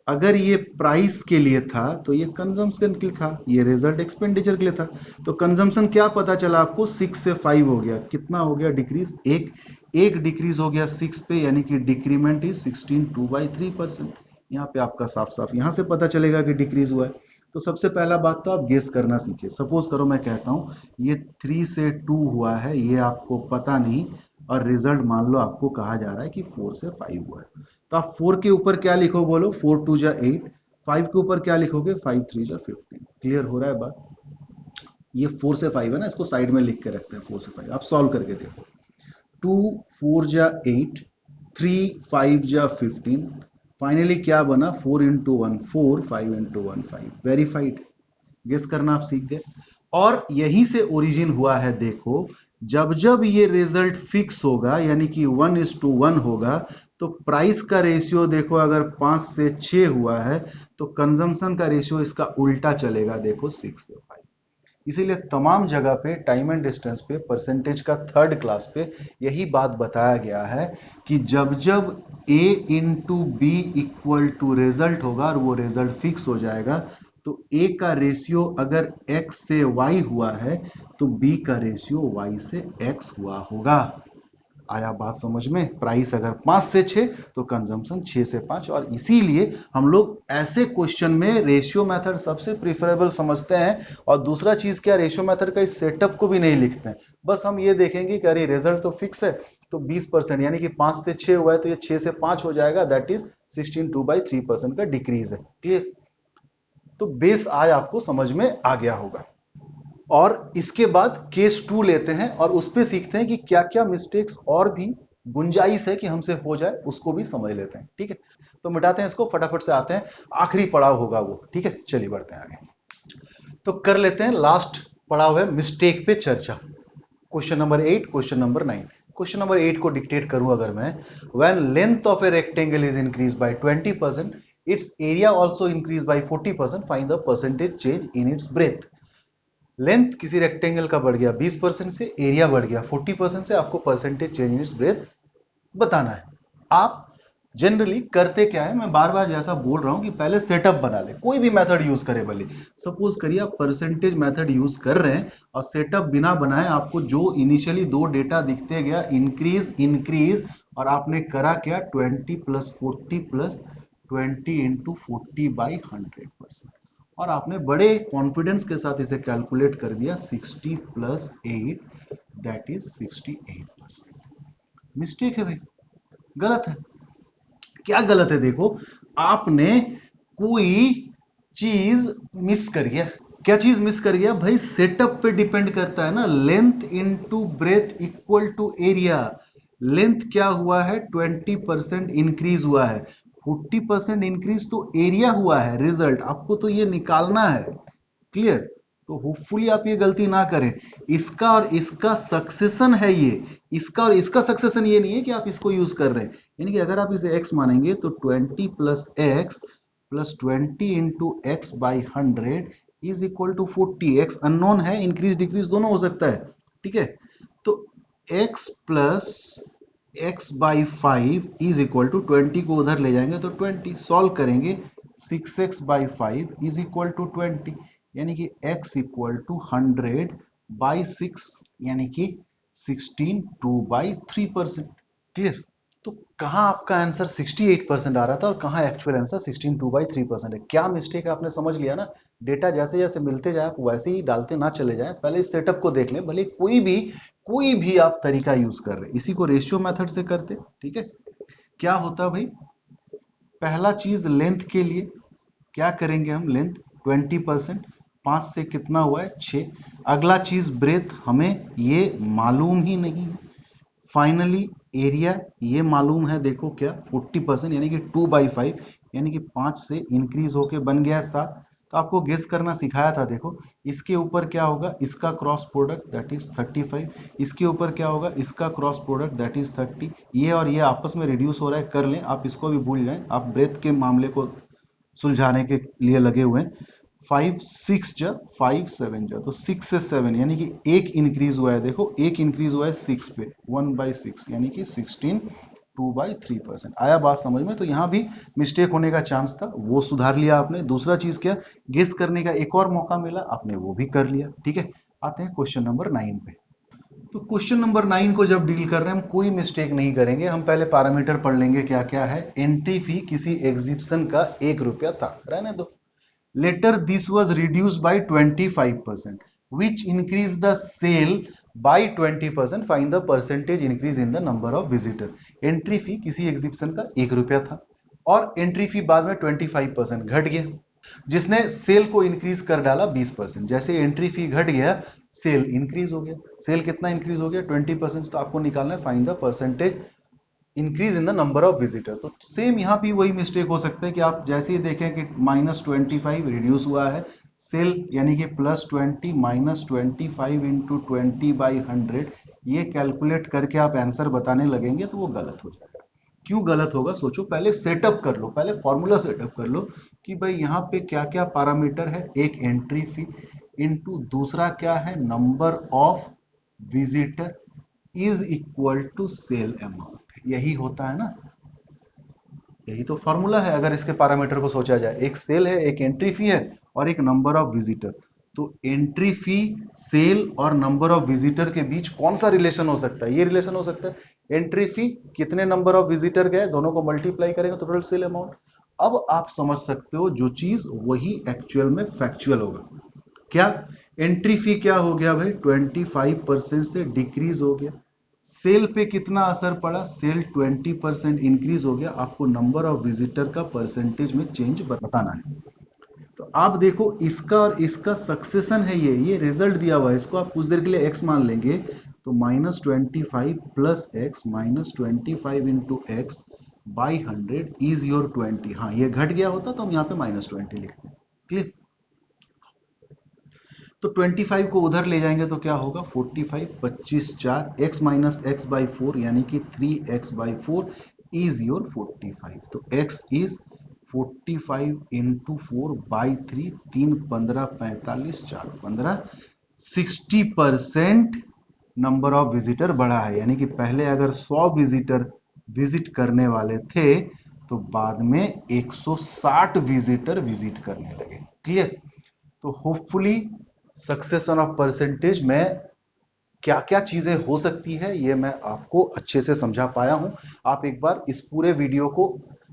अगर ये प्राइस के लिए था तो ये कंजम्पशन के लिए था, ये रिजल्ट एक्सपेंडिचर के लिए था। तो कंजम्पशन क्या पता चला आपको, 6 से 5 हो गया, कितना हो गया डिक्रीज, एक डिक्रीज हो गया 6 पे, यानी कि डिक्रीमेंट इज 16 2/3%। यहाँ पे आपका साफ साफ यहां से पता चलेगा कि डिक्रीज हुआ है। तो सबसे पहला बात तो आप गेस करना सीखिए। सपोज करो मैं कहता हूं ये 3 से 2 हुआ है, ये आपको पता नहीं, और रिजल्ट मान लो आपको कहा जा रहा है कि 4 से 5 हुआ है। तो आप 4 के ऊपर क्या लिखो बोलो, 4 2 जा 8। 5 के ऊपर क्या लिखोगे, 5 3 जा 15। क्लियर हो रहा है बात? ये 4 से 5 है ना, इसको साइड में लिख के रखते हैं। 4 से 5 आप सॉल्व करके देखो। 2 4 जा 8, 3 5 जा 15, फाइनली क्या बना, 4 इंटू 1 4, 5 इंटू 1 5। वेरीफाइड। गेस करना आप सीख गए। और यहीं से ओरिजिन हुआ है, देखो जब जब ये रिजल्ट फिक्स होगा यानी कि 1:1 होगा, तो प्राइस का रेशियो देखो अगर 5 से 6 हुआ है तो कंजम्पशन का रेशियो इसका उल्टा चलेगा, देखो 6 से 5। इसीलिए तमाम जगह पे टाइम एंड डिस्टेंस पे परसेंटेज का थर्ड क्लास पे यही बात बताया गया है कि जब जब a into B equal to result होगा और वो रिजल्ट फिक्स हो जाएगा, तो a का रेशियो अगर x से y हुआ है तो b का रेशियो y से x हुआ होगा। आया बात समझ में? प्राइस अगर 5 से 6 तो कंजम्पशन 6 से 5, और इसीलिए हम लोग ऐसे क्वेश्चन में रेशियो मेथड सबसे प्रिफरेबल समझते हैं। और दूसरा चीज क्या, रेशियो मेथड का इस सेटअप को भी नहीं लिखते हैं, बस हम ये देखेंगे कि अरे रिजल्ट तो फिक्स है, तो 20% यानी कि 5 से 6 हुआ है तो ये 6 से 5 हो जाएगा, दैट इज 16 2/3% का डिक्रीज है। क्लियर? तो बेस आज आपको समझ में आ गया होगा। और इसके बाद केस 2 लेते हैं और उस पे सीखते हैं कि क्या क्या मिस्टेक्स और भी गुंजाइश है कि हमसे हो जाए, उसको भी समझ लेते हैं। ठीक है, तो मिटाते हैं इसको, फटाफट से आते हैं, आखिरी पड़ाव होगा वो। ठीक है, चलिए बढ़ते हैं आगे। तो कर लेते हैं, लास्ट पड़ाव है मिस्टेक पे चर्चा। Question number 8, question number 9। Question number 8 को डिक्टेट करूं अगर मैं, when length of a rectangle is increase by 20%, it's area also increase by 40%, find the percentage change in it's breath. Length किसी रेक्टेंगल का बढ़ गया 20% से, एरिया बढ़ गया 40% से, आपको percentage change in it's breath बताना है। आप जनरली करते क्या है, मैं बार बार जैसा बोल रहा हूं कि पहले सेटअप बना ले, कोई भी मेथड यूज करे भले। सपोज करिए आप परसेंटेज मेथड यूज कर रहे हैं और सेटअप बिना बनाए आपको जो इनिशियली दो डेटा दिखते गया, इंक्रीज इंक्रीज, और आपने करा क्या, 20 प्लस 40 प्लस 20 इंटू 40/100%, और आपने बड़े कॉन्फिडेंस के साथ इसे कैलकुलेट कर दिया, 60 प्लस 8 दैट इज 68%। मिस्टेक है भाई, गलत है। क्या गलत है, देखो आपने कोई चीज मिस कर गया। क्या चीज मिस कर गया भाई, सेटअप पे डिपेंड करता है ना, length into breadth equal to area. Length क्या हुआ है, 20% इंक्रीज हुआ है, 40% इंक्रीज तो एरिया हुआ है, रिजल्ट आपको तो ये निकालना है। क्लियर? तो होपफुली आप ये गलती ना करें। इसका और इसका सक्सेशन है ये, इसका और इसका सक्सेशन ये नहीं है कि आप इसको यूज कर रहे हैं। यानी कि अगर आप इसे x मानेंगे तो 20 plus x plus 20 into x by 100 is equal to 40। X unknown है, इंक्रीज डिक्रीज दोनों हो सकता है। ठीक है, तो x plus x by 5 is equal to 20 को उधर ले जाएंगे तो 20, सॉल्व करेंगे 6x by 5 is equal to 20, यानी कि x इक्वल टू 100/6, यानी कि 16 2/3%। क्लियर? तो कहां आपका आंसर 68% आ रहा था और कहां एक्चुअल आंसर 16 2/3% है। क्या मिस्टेक है आपने समझ लिया ना। डेटा जैसे जैसे मिलते जाए आप वैसे ही डालते ना चले जाएं, पहले इस सेटअप को देख लें, भले कोई भी आप तरीका यूज कर रहे हैं। इसी को रेशियो मेथड से करते। ठीक है, क्या होता भाई, पहला चीज लेंथ के लिए क्या करेंगे हम, लेंथ 20%, 5 से कितना हुआ है 6। अगला चीज ब्रेथ, हमें ये मालूम ही नहीं है। फाइनली एरिया ये मालूम है, देखो क्या 40% यानी कि 2/5, यानी कि 5 से इंक्रीज होके बन गया 7। तो आपको गेस करना सिखाया था, देखो इसके ऊपर क्या होगा, इसका क्रॉस प्रोडक्ट दैट इज 35, इसके ऊपर क्या होगा, इसका क्रॉस प्रोडक्ट दैट इज 30। ये और ये आपस में रिड्यूस हो रहा है, कर लें आप, इसको भी भूल जाएं, आप ब्रेथ के मामले को सुलझाने के लिए लगे हुए हैं। 5 6 जा 5 7 जा, तो 6 से 7 यानी कि एक इंक्रीज हुआ है, देखो एक इंक्रीज हुआ है 6 पे, 1/6 यानी कि 16 2/3%। आया बात समझ में? तो यहां भी मिस्टेक होने का चांस था, वो सुधार लिया आपने। दूसरा चीज क्या, गेस करने का एक और मौका मिला, आपने वो भी कर लिया। ठीक है, आते हैं क्वेश्चन नंबर 9 पे। तो क्वेश्चन नंबर 9 को जब डील कर रहे हैं हम कोई मिस्टेक नहीं करेंगे, हम पहले पैरामीटर पढ़ लेंगे क्या क्या है। एंट्री फी किसी एग्जीबिशन का 1 रुपया था, रहने दो। Later this was reduced by 25% which increase the sale by 20%, find the percentage increase in the number of visitor. Entry fee किसी एग्जीबिशन का 1 रुपया था और एंट्री फी बाद में 25% घट गया, जिसने सेल को इंक्रीज कर डाला 20%। जैसे एंट्री फी घट गया, सेल इंक्रीज हो गया। सेल कितना इंक्रीज हो गया, 20%। तो आपको निकालना है find the percentage increase in the number of visitor. तो सेम यहां भी वही मिस्टेक हो सकता है कि आप जैसे ही देखें कि -25 रिड्यूस हुआ है, सेल यानी कि +20 -25 इंटू 20/100, ये कैलकुलेट करके आप आंसर बताने लगेंगे तो वो गलत हो जाएगा। क्यों गलत होगा, सोचो, पहले सेटअप कर लो, पहले फॉर्मूला सेटअप कर लो कि भाई यहाँ पे क्या क्या पैरामीटर है। एक एंट्री फी इंटू दूसरा क्या है, number of visitor is equal to sale amount. यही होता है ना, यही तो फॉर्मूला है। अगर इसके पैरामीटर को सोचा जाए, एक सेल है, एक एंट्री फी है और एक नंबर ऑफ विजिटर। तो एंट्री फी, सेल और नंबर ऑफ विजिटर के बीच कौन सा रिलेशन हो सकता है, ये रिलेशन हो सकता है। एंट्री फी कितने नंबर ऑफ विजिटर गए, दोनों को मल्टीप्लाई करेंगे तो टोटल सेल अमाउंट। अब आप समझ सकते हो जो चीज वही एक्चुअल में फैक्चुअल होगा। क्या एंट्री फी क्या हो गया भाई, 25% से डिक्रीज हो गया। सेल पे कितना असर पड़ा, सेल 20% इंक्रीज हो गया। आपको नंबर ऑफ विजिटर का परसेंटेज में चेंज बताना है। तो आप देखो इसका और इसका सक्सेशन है, ये रिजल्ट दिया हुआ है। इसको आप कुछ देर के लिए एक्स मान लेंगे तो -25 plus x minus 25 into x by 100 is your 20। हाँ ये घट गया होता तो हम यहाँ पे -20 लिखते हैं। क्लियर। तो 25 को उधर ले जाएंगे तो क्या होगा, 45 25 4 x माइनस एक्स बाई 4 यानी कि 3x बाई 4 इज योर 45। तो x is 45 into 4 by 3, 3 15 45 4 15, 60% number of visitor बढ़ा है। यानी कि पहले अगर 100 विजिटर विजिट करने वाले थे तो बाद में 160 विजिटर विजिट करने लगे। क्लियर। तो होपफुली सक्सेशन ऑफ परसेंटेज में क्या क्या चीजें हो सकती है ये मैं आपको अच्छे से समझा पाया हूं। आप एक बार इस पूरे वीडियो को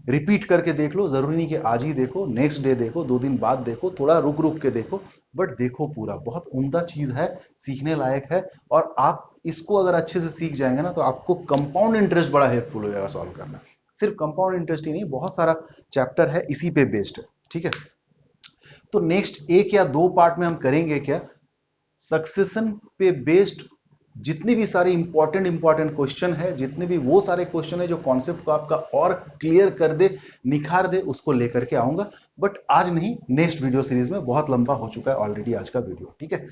रिपीट करके देख लो, जरूरी नहीं कि आज ही देखो, नेक्स्ट डे देखो, 2 दिन बाद देखो, थोड़ा रुक रुक के देखो, बट देखो पूरा। बहुत उम्दा चीज है, सीखने लायक है। और आप इसको अगर अच्छे से सीख जाएंगे ना तो आपको कंपाउंड इंटरेस्ट बड़ा हेल्पफुल हो जाएगा सॉल्व करना। सिर्फ कंपाउंड इंटरेस्ट ही नहीं, बहुत सारा चैप्टर है इसी पे बेस्ड। ठीक है। तो नेक्स्ट एक या दो पार्ट में हम करेंगे क्या, सक्सेशन पे बेस्ड जितने भी सारे इंपॉर्टेंट क्वेश्चन है, जितने भी वो सारे क्वेश्चन है जो कॉन्सेप्ट को आपका और क्लियर कर दे, निखार दे, उसको लेकर के आऊंगा। बट आज नहीं, नेक्स्ट वीडियो सीरीज में। बहुत लंबा हो चुका है ऑलरेडी आज का वीडियो। ठीक है।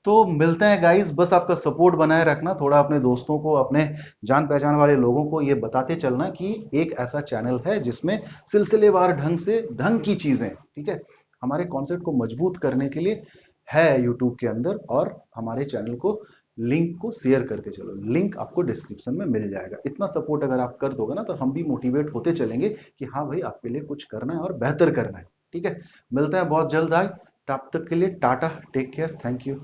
तो मिलते हैं गाइस, बस आपका सपोर्ट बनाए रखना, थोड़ा अपने दोस्तों को, अपने जान पहचान वाले लोगों को ये बताते चलना कि एक ऐसा चैनल है जिसमें सिलसिलेवार ढंग से ढंग की चीजें, ठीक है, हमारे कॉन्सेप्ट को मजबूत करने के लिए है यूट्यूब के अंदर। और हमारे चैनल को लिंक को शेयर करते चलो, लिंक आपको डिस्क्रिप्शन में मिल जाएगा। इतना सपोर्ट अगर आप कर दोगे ना तो हम भी मोटिवेट होते चलेंगे कि हाँ भाई आपके लिए कुछ करना है और बेहतर करना है। ठीक है। मिलते हैं बहुत जल्द। आए तब तक के लिए tata, take care, thank you.